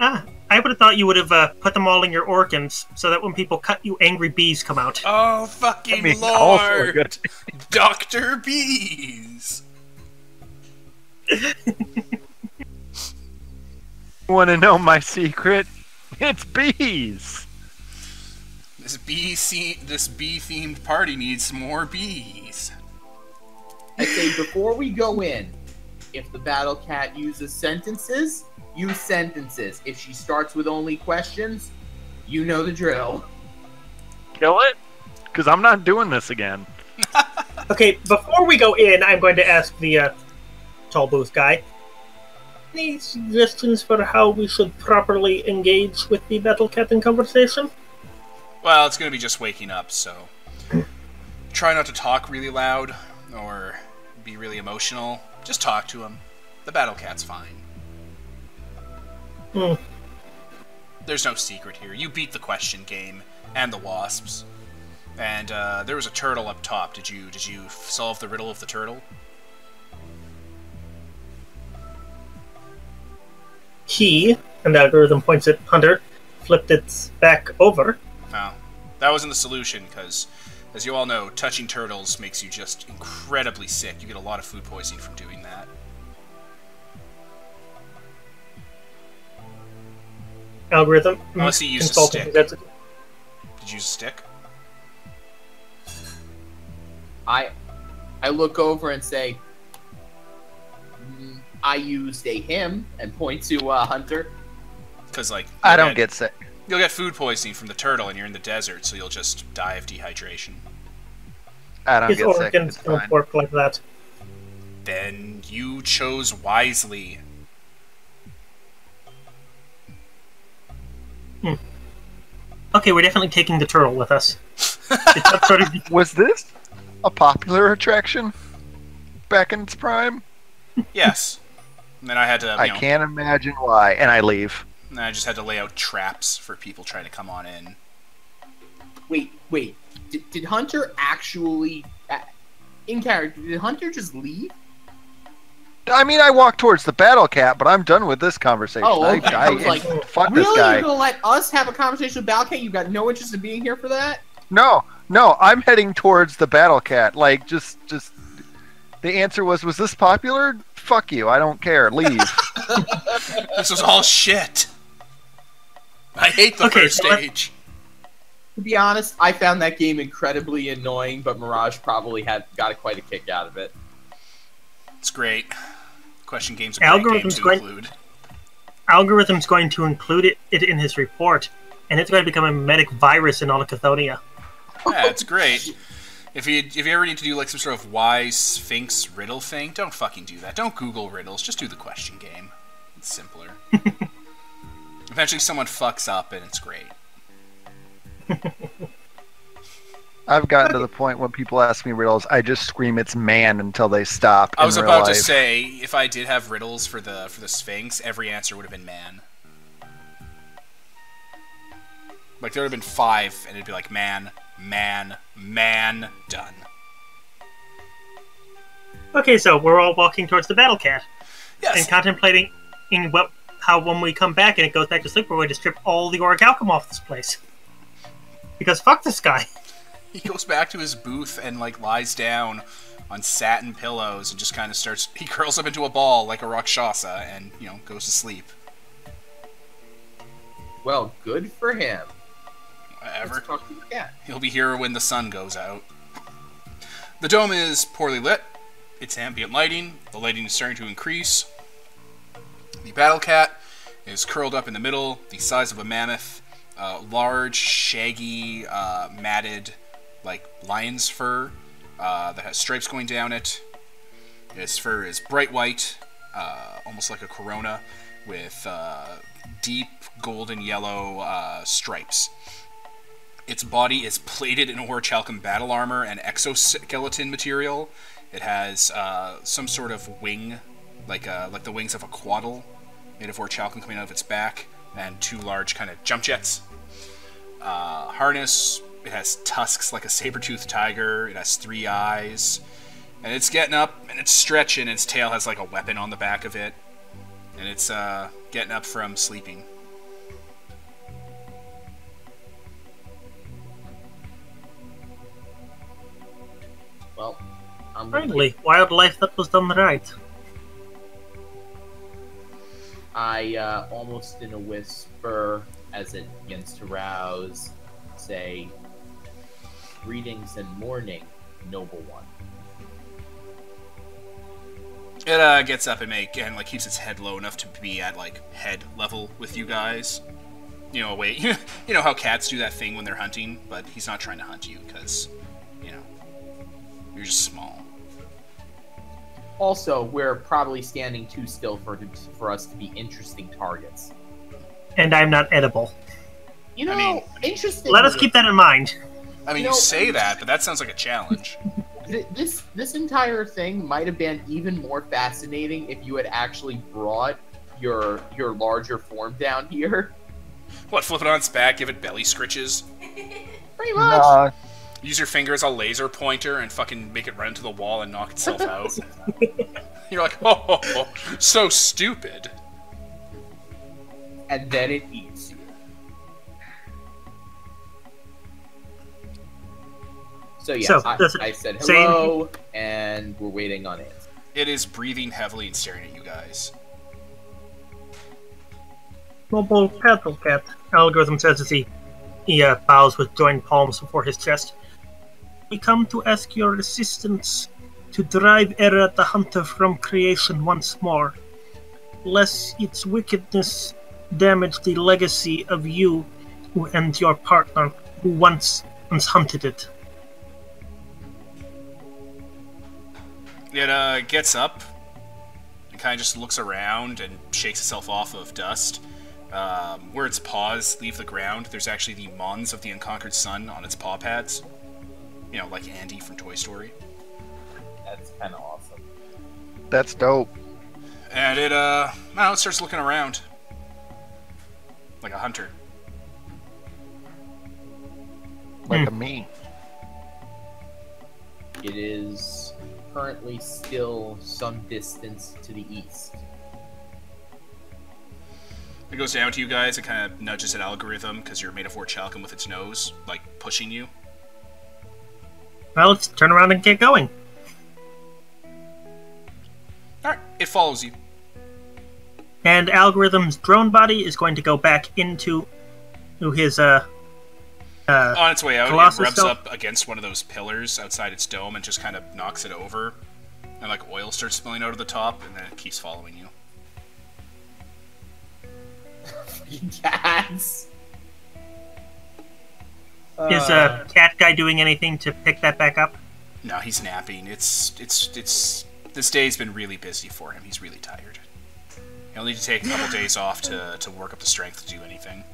Ah, I would have thought you would have put them all in your organs so that when people cut you, angry bees come out. Oh, fucking I mean, also Lord! good. Dr. Bees! Want to know my secret? It's bees. This bee-themed party needs some more bees. I say before we go in, if the battlecat uses sentences, use sentences. If she starts with only questions, you know the drill. Kill it? Because I'm not doing this again. Okay, before we go in, I'm going to ask the tall booth guy. Any suggestions for how we should properly engage with the battlecat in conversation? Well, it's going to be just waking up, so try not to talk really loud. or be really emotional, just talk to him. The battlecat's fine. Hmm. There's no secret here. You beat the question game and the wasps. And there was a turtle up top. Did you solve the riddle of the turtle? He, and the algorithm points at Hunter, flipped its back over. No, that wasn't the solution, because, as you all know, touching turtles makes you just incredibly sick. You get a lot of food poisoning from doing that. Algorithm. Unless you used a consulting. stick. Did you use a stick? I look over and say, I used a him, and point to Hunter. Because, like... I don't get sick. You'll get food poisoning from the turtle, and you're in the desert, so you'll just die of dehydration. I don't His get sick. organs It's don't fine. work like that. Then you chose wisely. Okay, we're definitely taking the turtle with us. It's not sort of... Was this a popular attraction back in its prime? Yes. And then I had to, I can't imagine why, and I leave. And I just had to lay out traps for people trying to come on in. Wait. Did Hunter actually, in character, did Hunter just leave? I mean, I walk towards the battlecat, but I'm done with this conversation. Oh, okay. I was like, fuck really? this guy. You're gonna let us have a conversation with battlecat? You got no interest in being here for that? No, I'm heading towards the battlecat. Like, just. The answer was this popular? Fuck you. I don't care. Leave. This was all shit. I hate the first stage. To be honest, I found that game incredibly annoying, but Mirage probably got quite a kick out of it. It's great. Question games are great games to include. Algorithm's going to include it in his report, and it's going to become a memetic virus in all of Cathonia. Yeah, it's great. If you ever need to do like some sort of wise Sphinx riddle thing, don't fucking do that. Don't Google riddles. Just do the question game. It's simpler. Eventually someone fucks up and it's great. I've gotten to the point when people ask me riddles, I just scream it's man until they stop. I was about to say, if I did have riddles for the Sphinx, every answer would have been man. Like there would have been 5, and it'd be like man, done. Okay, so we're all walking towards the battlecat. Yes. And contemplating how when we come back and it goes back to sleep, we're going to strip all the orichalcum off this place. Because fuck this guy. He goes back to his booth and like lies down on satin pillows and just kind of he curls up into a ball like a Rakshasa and, goes to sleep. Well, good for him. Whatever. Yeah. He'll be here when the sun goes out. The dome is poorly lit. It's ambient lighting. The lighting is starting to increase. The battlecat is curled up in the middle, the size of a mammoth. Large, shaggy, matted, like lion's fur that has stripes going down it. Its fur is bright white, almost like a corona, with deep golden yellow stripes. Its body is plated in orichalcum battle armor and exoskeleton material. It has some sort of wing, like the wings of a quaddle, made of orichalcum coming out of its back, and 2 large kind of jump jets. Harness, it has tusks like a saber-toothed tiger, it has 3 eyes, and it's getting up, and it's stretching, and its tail has like a weapon on the back of it, and it's getting up from sleeping. Well, Finally, wildlife that was done right. I, almost in a whisper, as it begins to rouse, say, "Greetings and morning, noble one." It gets up and keeps its head low enough to be at like head level with you guys. Wait, you know how cats do that thing when they're hunting, but he's not trying to hunt you because, you're just small. Also, we're probably standing too still for us to be interesting targets. And I'm not edible. Interesting. Let us keep that in mind. I mean, you say that, but that sounds like a challenge. This entire thing might have been even more fascinating if you had actually brought your larger form down here. What, flip it on its back, give it belly scritches? Pretty much. Nah, Use your finger as a laser pointer and fucking make it run into the wall and knock itself out. You're like, oh, so stupid. And then it eats you. So yeah, I said hello, and we're waiting on it. It is breathing heavily and staring at you guys. Mobile battlecat, algorithm says as he bows with joined palms before his chest. We come to ask your assistance to drive Era the Hunter from creation once more, lest its wickedness damage the legacy of you and your partner who once hunted it. It gets up and kind of just looks around and shakes itself off of dust. Where its paws leave the ground, there's actually the Mons of the Unconquered Sun on its paw pads. You know, like Andy from Toy Story. That's kind of awesome. that's dope. And it starts looking around. Like a hunter. Like a me. It is currently still some distance to the east. It goes down to you guys and kind of nudges at algorithm because you're made of orichalcum with its nose, like pushing you. Well, let's turn around and get going. Alright, it follows you. And Algorithm's drone body is going to go back into his On its way out, Colossus it rubs self. up against one of those pillars outside its dome and just kind of knocks it over. And like oil starts spilling out of the top, and then it keeps following you. Cats! Is Cat Guy doing anything to pick that back up? No, he's napping. It's this day's been really busy for him. He's really tired. He'll need to take a couple days off to work up the strength to do anything.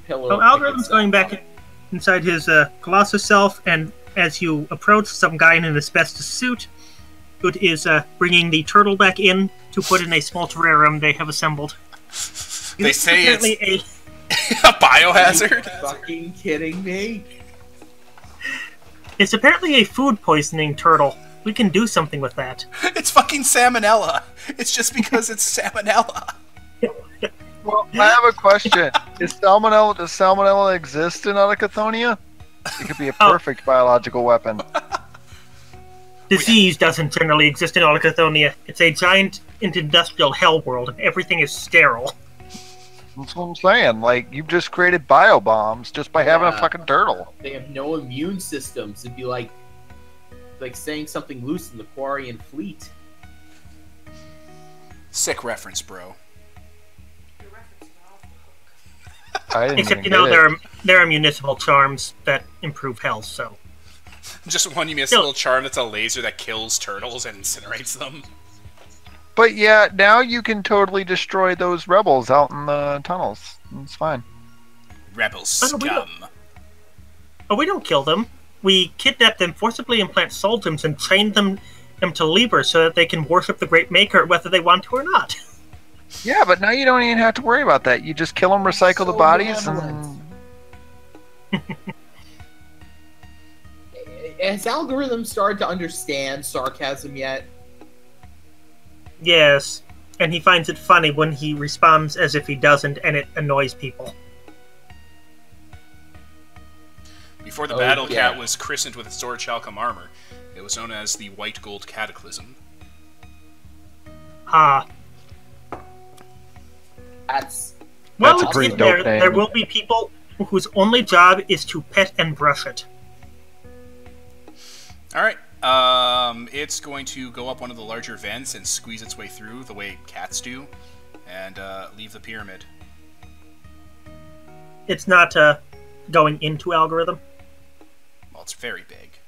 So Algorithm's going back inside his Colossus self, and as you approach, some guy in an asbestos suit who is bringing the turtle back in to put in a small terrarium they have assembled. They say it's a biohazard. Are you fucking kidding me? It's apparently a food poisoning turtle. We can do something with that. It's fucking salmonella. It's just because it's salmonella. Well, I have a question. Does salmonella exist in Autochtonia? It could be a perfect biological weapon. Disease doesn't generally exist in Autochtonia. It's a giant industrial hell world, and everything is sterile. That's what I'm saying. Like, you've just created biobombs just by having a fucking turtle. They have no immune systems. It'd be like saying something loose in the Quarian fleet. Sick reference, bro. I didn't Except, even you know, get it. there are municipal charms that improve health, so... Just one municipal charm that's a laser that kills turtles and incinerates them. But yeah, now you can totally destroy those rebels out in the tunnels. It's fine. Rebel Oh, scum. we don't kill them. We kidnap them, forcibly implant sultans, and train them to Liber so that they can worship the Great Maker whether they want to or not. Yeah, but now you don't even have to worry about that. You just kill them, recycle the bodies, and... Has Algorithm started to understand sarcasm yet? Yes, and he finds it funny when he responds as if he doesn't, and it annoys people. Before the battlecat was christened with its orichalcum armor, it was known as the White Gold Cataclysm. That's a pretty dope name. There will be people whose only job is to pet and brush it. Alright, it's going to go up one of the larger vents and squeeze its way through the way cats do, and leave the pyramid. It's not going into Algorithm. Well, it's very big.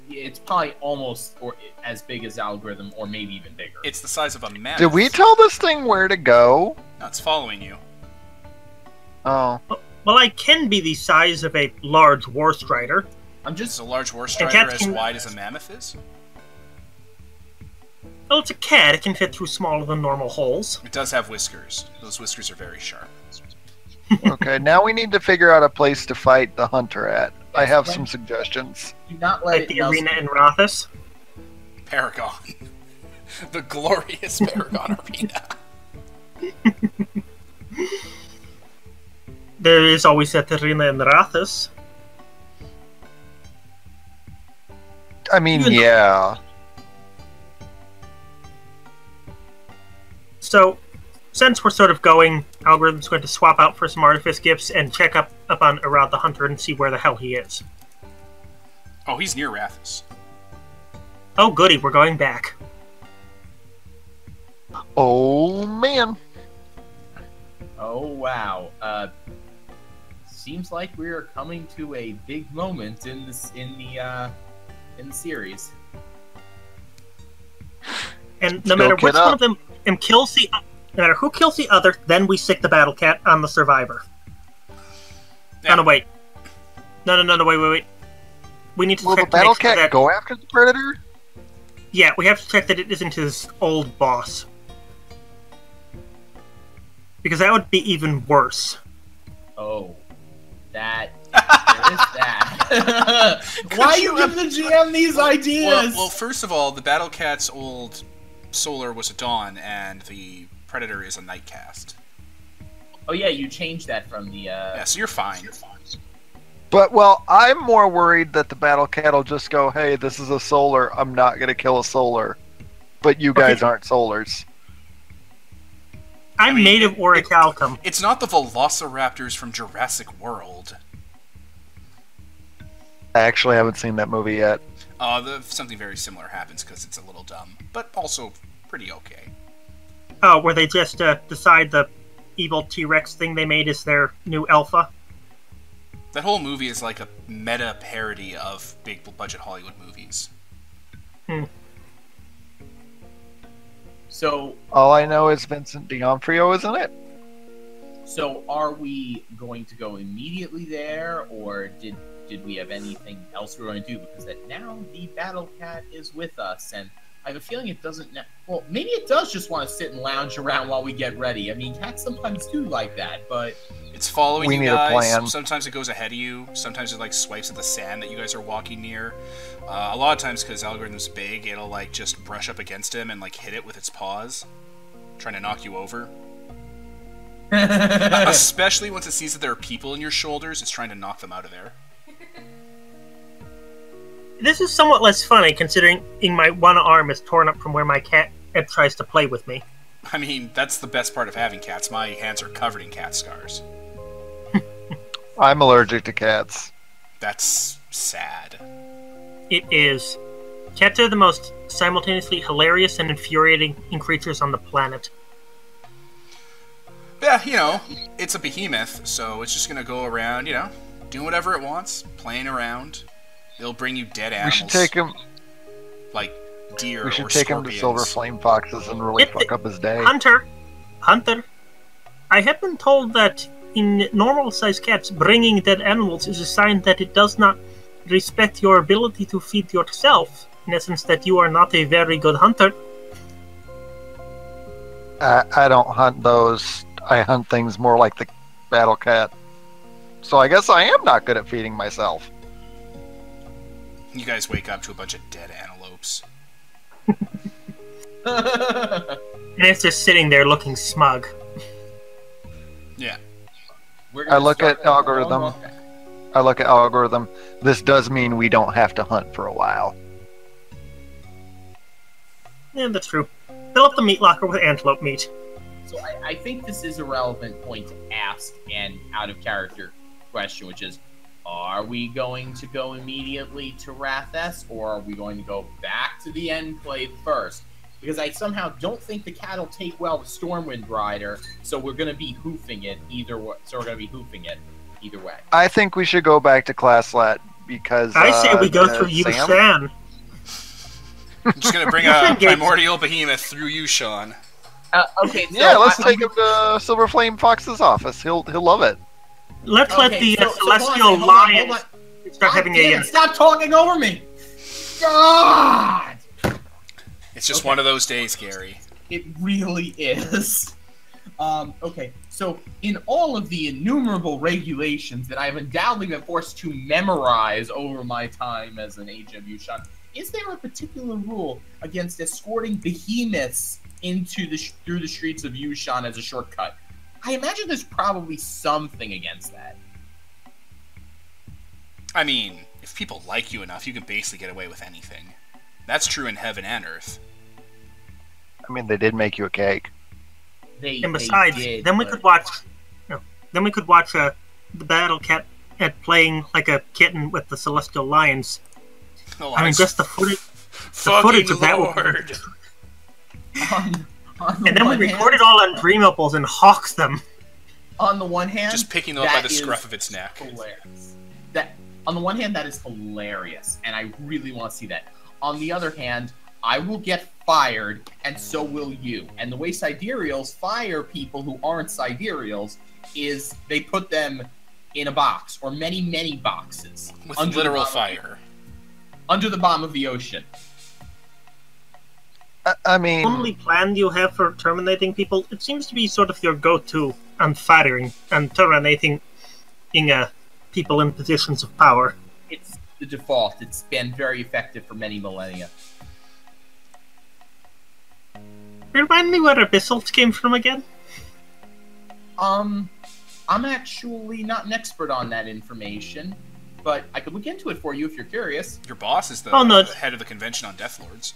it's probably almost as big as Algorithm, or maybe even bigger. It's the size of a mammoth. Did we tell this thing where to go? No, it's following you. Oh. Well, I can be the size of a large war strider. Is a large war And strider cats as can- wide as a mammoth is? Well, it's a cat. It can fit through smaller than normal holes. It does have whiskers. Those whiskers are very sharp. Okay, now we need to figure out a place to fight the hunter at. I have some suggestions. Do not let Like it the yell. arena in Rothus. Paragon. The glorious Paragon Arena. There is always that arena in Rothus. I mean, Even- yeah. So, since we're sort of going, Algorithm's going to swap out for some artifice gifts and check up on Arad the Hunter and see where the hell he is. Oh, he's near Rathus. Oh, goody, we're going back. Oh, man. Oh wow. Seems like we are coming to a big moment in the series. And no Still matter get which one up. of them kills the, no matter who kills the other, then we stick the battlecat on the survivor. Yeah. Oh, no, wait. No, wait. We need to Will the check to make sure battlecat that, go after the predator? yeah, we have to check that it isn't his old boss. Because that would be even worse. Oh, there is that. Why you give the GM these ideas? Well, first of all, the battlecat's old solar was a dawn, and the predator is a nightcast. Oh yeah, you changed that from the. Yeah, so you're fine. But, well, I'm more worried that the battlecat will just go, hey, this is a solar, I'm not going to kill a solar. But you guys aren't solars. I'm I mean, made of orichalcum. It's not the velociraptors from Jurassic World. I actually haven't seen that movie yet. Something very similar happens because it's a little dumb, but also pretty okay. Oh, where they just decide the evil T-Rex thing they made is their new alpha? That whole movie is like a meta parody of big budget Hollywood movies. So, All I know is Vincent D'Onofrio is in it. so are we going to go immediately there, or did we have anything else we're going to do? Because that now the battlecat is with us, and I have a feeling it doesn't. Well, maybe it does just want to sit and lounge around while we get ready. I mean, cats sometimes do like that, but It's following We you need a guys. plan. Sometimes it goes ahead of you. Sometimes it like swipes at the sand that you guys are walking near. A lot of times, because Algorithm's big, it'll like just brush up against him and like hit it with its paws, trying to knock you over. Especially once it sees that there are people in your shoulders, it's trying to knock them out of there. This is somewhat less funny, considering my one arm is torn up from where my cat tries to play with me. I mean, that's the best part of having cats. My hands are covered in cat scars. I'm allergic to cats. That's sad. It is. Cats are the most simultaneously hilarious and infuriating creatures on the planet. Yeah, you know, it's a behemoth, so it's just gonna go around, you know, doing whatever it wants, playing around. It'll bring you dead We animals. should take him. like deer We should or take him to scorpions. Silver Flame Foxes and really It- fuck up his day. Hunter, I have been told that in normal-sized cats, bringing dead animals is a sign that it does not respect your ability to feed yourself. In essence, that you are not a very good hunter. I don't hunt those. I hunt things more like the battlecat. So I guess I am not good at feeding myself. You guys wake up to a bunch of dead antelopes. And it's just sitting there looking smug. Yeah. we're gonna I look start at a long algorithm. walk back. I look at algorithm. This does mean we don't have to hunt for a while. Yeah, that's true. Fill up the meat locker with antelope meat. So I think this is a relevant point to ask an out-of-character question, which is, are we going to go immediately to Rathess, or are we going to go back to the enclave first? Because I somehow don't think the cat will take well with Stormwind Rider, so we're going to be hoofing it either way. Either way. I think we should go back to Classlat because I say we go through Sam? Yushan. I'm just gonna bring a primordial behemoth through you, Sean. Okay. So Yeah, let's take him to Silver Flame Fox's office. He'll love it. Let's let the so Celestial hold on, Lion. Start having a. Stop talking over me! God! It's just one of those days, Gary. It really is. Okay, so in all of the innumerable regulations that I've undoubtedly been forced to memorize over my time as an agent of Yushan, is there a particular rule against escorting behemoths through the streets of Yushan as a shortcut? I imagine there's probably something against that. I mean, if people like you enough, you can basically get away with anything. That's true in heaven and earth. I mean, they did make you a cake. And besides, then we could watch. Then we could watch the battlecat at playing like a kitten with the celestial lions. I mean, just the footage. The footage of that. And then we record it all on Dreamables and hawks them. On the one hand, just picking them up by the scruff of its neck. Hilarious. On the one hand, that is hilarious, and I really want to see that. On the other hand, I will get fired, and so will you. And the way sidereals fire people who aren't sidereals is they put them in a box, or many, many boxes. With literal fire. Under the bottom of the ocean. I mean... The only plan you have for terminating people, it seems to be sort of your go-to on firing and terminating people in positions of power. It's the default. It's been very effective for many millennia. Remind me where Abyssals came from again? I'm actually not an expert on that information, but I could look into it for you if you're curious. Your boss is the head of the convention on Death Lords.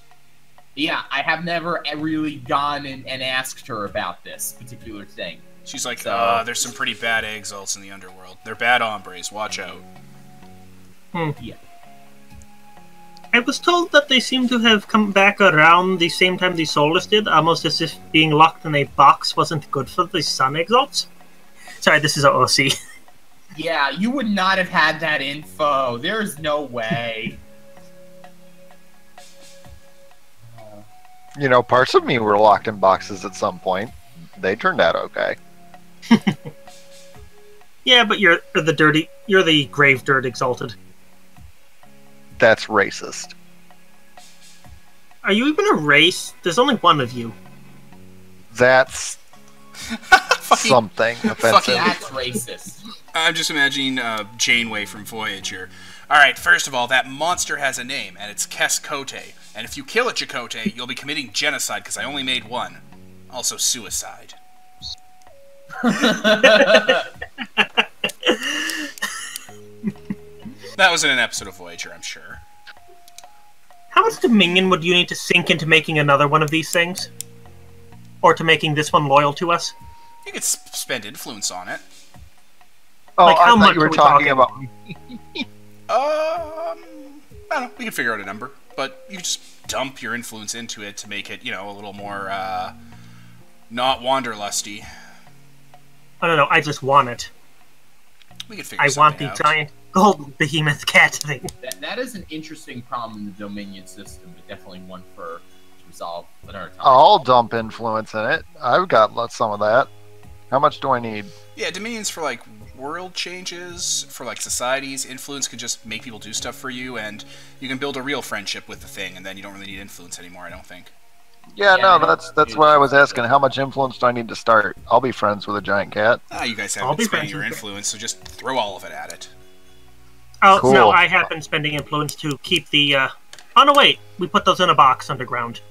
Yeah, I have never really gone and asked her about this particular thing. She's like, there's some pretty bad exalts in the underworld. They're bad hombres, watch out. Yeah. I was told that they seem to have come back around the same time the Solus did, almost as if being locked in a box wasn't good for the Sun Exalts. Sorry, this is a OC. Yeah, you would not have had that info. There's no way. You know, parts of me were locked in boxes at some point. They turned out okay. Yeah, but you're the grave dirt exalted. That's racist. Are you even a race? There's only one of you. That's something offensive. That's racist. I'm just imagining Janeway from Voyager. Alright, first of all, that monster has a name, and it's Keskote. And if you kill a Chakotay, you'll be committing genocide, because I only made one. Also suicide. That was in an episode of Voyager, I'm sure. How much Dominion would you need to sink into making another one of these things? Or to making this one loyal to us? You could spend influence on it. Oh, like, how I much thought you were are we talking talking? about... I don't know, we can figure out a number. But you just dump your influence into it to make it, you know, a little more, not wanderlusty. Oh, no, I just want it. We can figure I want something the out. giant gold behemoth cat thing. That is an interesting problem in the Dominion system, but definitely one to resolve another time. I'll dump influence in it. I've got some of that. How much do I need? Yeah, Dominion's for, like, world changes, for, like, societies. Influence could just make people do stuff for you, and you can build a real friendship with the thing, and then you don't really need influence anymore, I don't think. Yeah, Yeah, no, that's what I was asking. How much influence do I need to start? I'll be friends with a giant cat. You guys I'll have be been spending friends your with it. influence, so just throw all of it at it. Oh, Cool. no, I have been spending influence to keep the, Oh, no, wait. We put those in a box underground.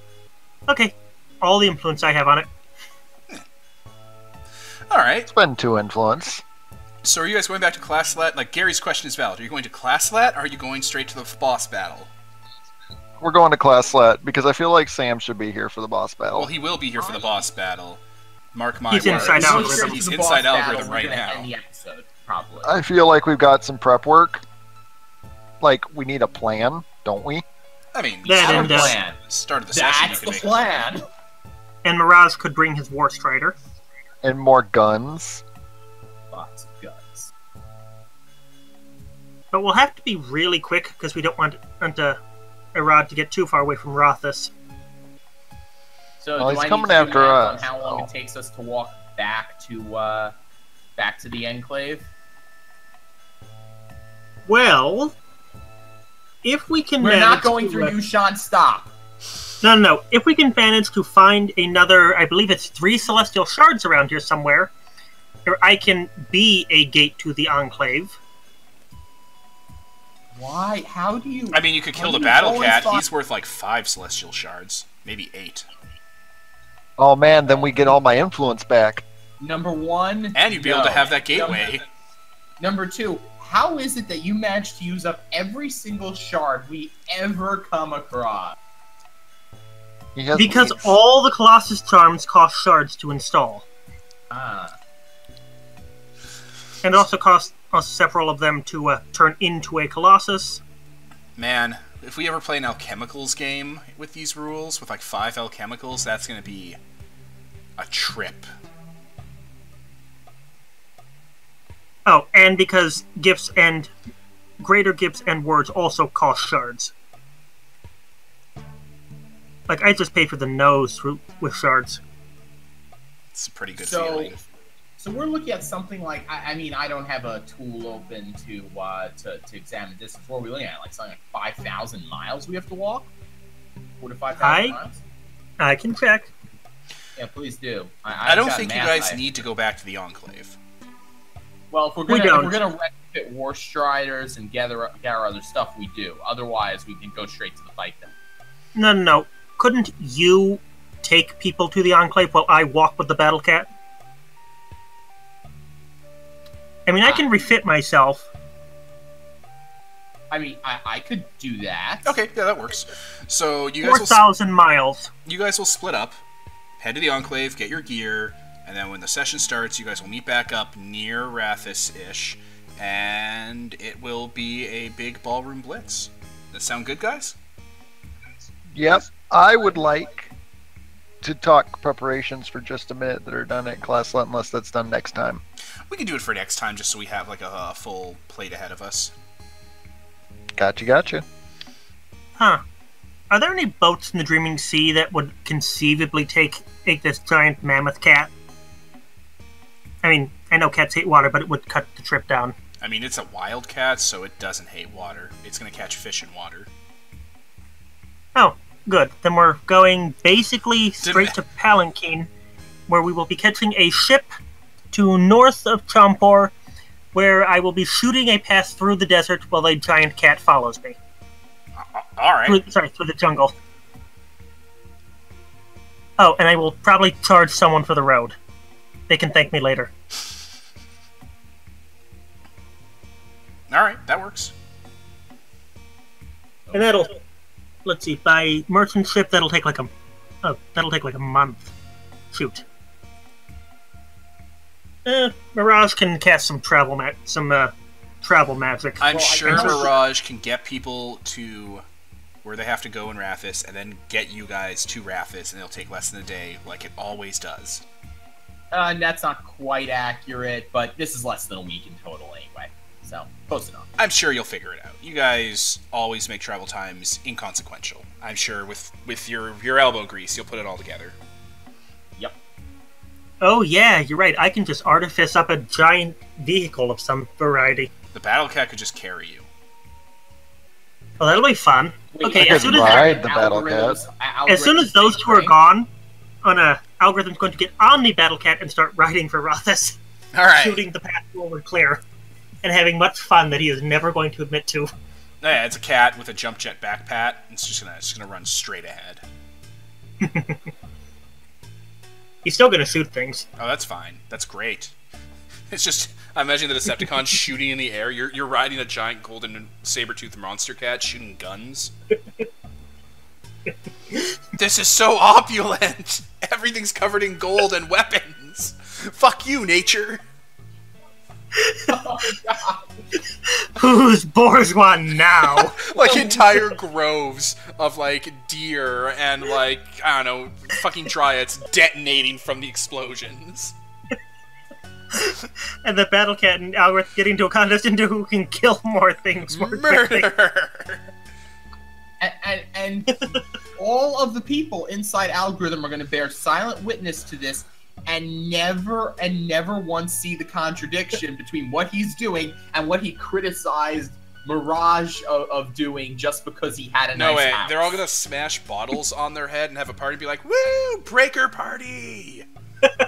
Okay. All the influence I have on it. Alright, Spend 2 influence. so are you guys going back to class lat? Like, Gary's question is valid. Are you going to class lat, or are you going straight to the boss battle? We're going to class let because I feel like Sam should be here for the boss battle. Well, he will be here for the boss battle. Mark my He's words. inside Go algorithm. straight to He's the inside boss battle, algorithm we're right gonna now. end the episode, probably. I feel like we've got some prep work. Like, we need a plan, don't we? I mean, That start and, of the- plan. start of the session, That's you the can make it. plan. And Mirage could bring his War Strider. And more guns. Lots of guns. But we'll have to be really quick because we don't want Irad to get too far away from Rothus. So Well, do he's I coming need to do after math on us, how long so. it takes us to walk back to the Enclave? Well, if we can We're manage not going to, through you, Sean. Stop. No. If we can manage to find another, I believe it's 3 celestial shards around here somewhere, or I can be a gate to the Enclave. Why? How do you... I mean, you could kill the Why do you always battlecat. find- He's worth like 5 celestial shards, maybe 8. Oh man, then we get all my influence back. Number 1... And you'd be able to no. have that gateway. Number 2, how is it that you managed to use up every single shard we ever come across? He has Because leads. all the Colossus charms cost shards to install. Ah. And it also costs us several of them to turn into a Colossus. Man, if we ever play an alchemicals game with these rules, with like 5 alchemicals, that's going to be a trip. Oh, and because gifts and greater gifts and words also cost shards. Like, I just paid for the nose with shards. It's a pretty good So- feeling. So we're looking at something like... I mean, I don't have a tool open to examine distance. What are we looking at? Like something like 5,000 miles we have to walk? 4 to 5,000 miles? I can check. Yeah, please do. I don't got think you math guys I- need to go back to the Enclave. Well, if We we're don't. gonna retrofit War Striders and gather our other stuff, we do. Otherwise, we can go straight to the fight then. No. Couldn't you take people to the Enclave while I walk with the battlecat? I mean, I can refit myself. I mean, I could do that. Okay, yeah, that works. So you guys will 4,000 miles. split up, head to the Enclave, get your gear, and then when the session starts, you guys will meet back up near Rathis-ish, and it will be a big ballroom blitz. Does that sound good, guys? Yep. I would like to talk preparations for just a minute that are done at class let, unless that's done next time. We can do it for next time, just so we have like a full plate ahead of us. Gotcha. Huh. Are there any boats in the Dreaming Sea that would conceivably take this giant mammoth cat? I mean, I know cats hate water, but it would cut the trip down. I mean, it's a wildcat, so it doesn't hate water. It's going to catch fish in water. Oh, good. Then we're going basically straight to Palanquin, where we will be catching a ship to north of Champor, where I will be shooting a path through the desert while a giant cat follows me. All right. Through the jungle. Oh, and I will probably charge someone for the road. They can thank me later. All right, that works. And that'll, let's see, by merchant ship, that'll take like a month. Shoot. Mirage can cast some travel magic. I'm Well, sure I can- Mirage can get people to where they have to go in Rathis, and then get you guys to Rathis, and it'll take less than a day, like it always does. That's not quite accurate, but this is less than a week in total anyway. So, close enough. I'm sure you'll figure it out. You guys always make travel times inconsequential. I'm sure with your elbow grease, you'll put it all together. Yep. Oh yeah, you're right. I can just artifice up a giant vehicle of some variety. The battlecat could just carry you. Well, that'll be fun. Wait, Okay, I as could soon as ride the Battlecat. As soon as those two are gone, Algorithm's going to get on the Battlecat and start riding for Rathis, All right. shooting the path forward clear, and having much fun that he is never going to admit to. Yeah, it's a cat with a jump jet backpack. It's just gonna run straight ahead. He's still going to shoot things. Oh, that's fine. That's great. It's just, I imagine the Decepticon shooting in the air. You're riding a giant golden saber-toothed monster cat shooting guns. This is so opulent! Everything's covered in gold and weapons! Fuck you, nature! Oh, God. Who's bourgeois now? Like entire groves of like deer and like, I don't know, fucking dryads detonating from the explosions. And the Battlecat and Algorithm getting to a contest into who can kill more things more quickly. Murder! And all of the people inside Algorithm are going to bear silent witness to this and never once see the contradiction between what he's doing and what he criticized Mirage of doing just because he had a No nice way. house. They're all gonna smash bottles on their head and have a party and be like, woo! Breaker party!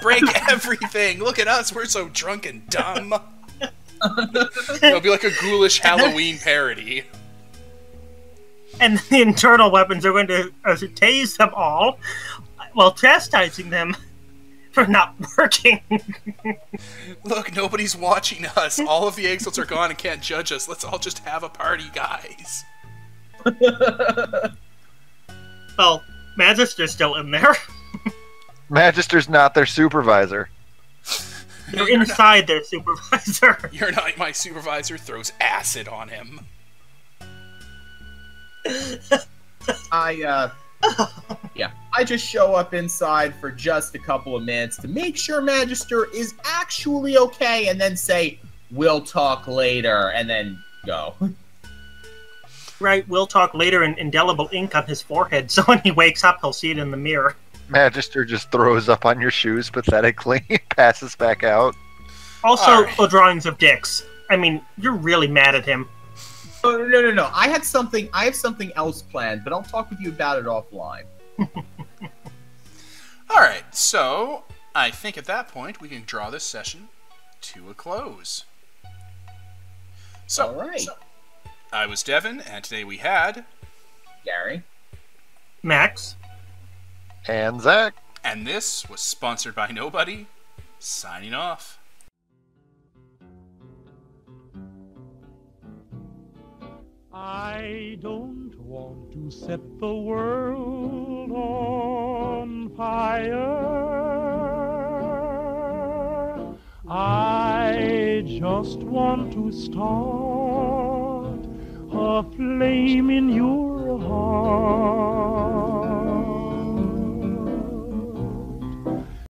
Break everything! Look at us, we're so drunk and dumb! It'll be like a ghoulish Halloween parody. And the internal weapons are going to tase them all while chastising them for not working. Look, nobody's watching us. All of the Exalts are gone and can't judge us. Let's all just have a party, guys. Well, Magister's still in there. Magister's not their supervisor. They're inside their supervisor. You're not my supervisor. Throws acid on him. I just show up inside for just a couple of minutes to make sure Magister is actually okay, and then say, "We'll talk later," and then go. Right, we'll talk later in indelible ink on his forehead, so when he wakes up, he'll see it in the mirror. Magister just throws up on your shoes pathetically, passes back out. Also, Alright. drawings of dicks. I mean, you're really mad at him. Oh, no. I have something else planned, but I'll talk with you about it offline. Alright, so I think at that point we can draw this session to a close. So, All right. I was Devin, and today we had... Gary. Max? And Zach. And this was sponsored by nobody. Signing off. I don't want to set the world on fire. I just want to start a flame in your heart.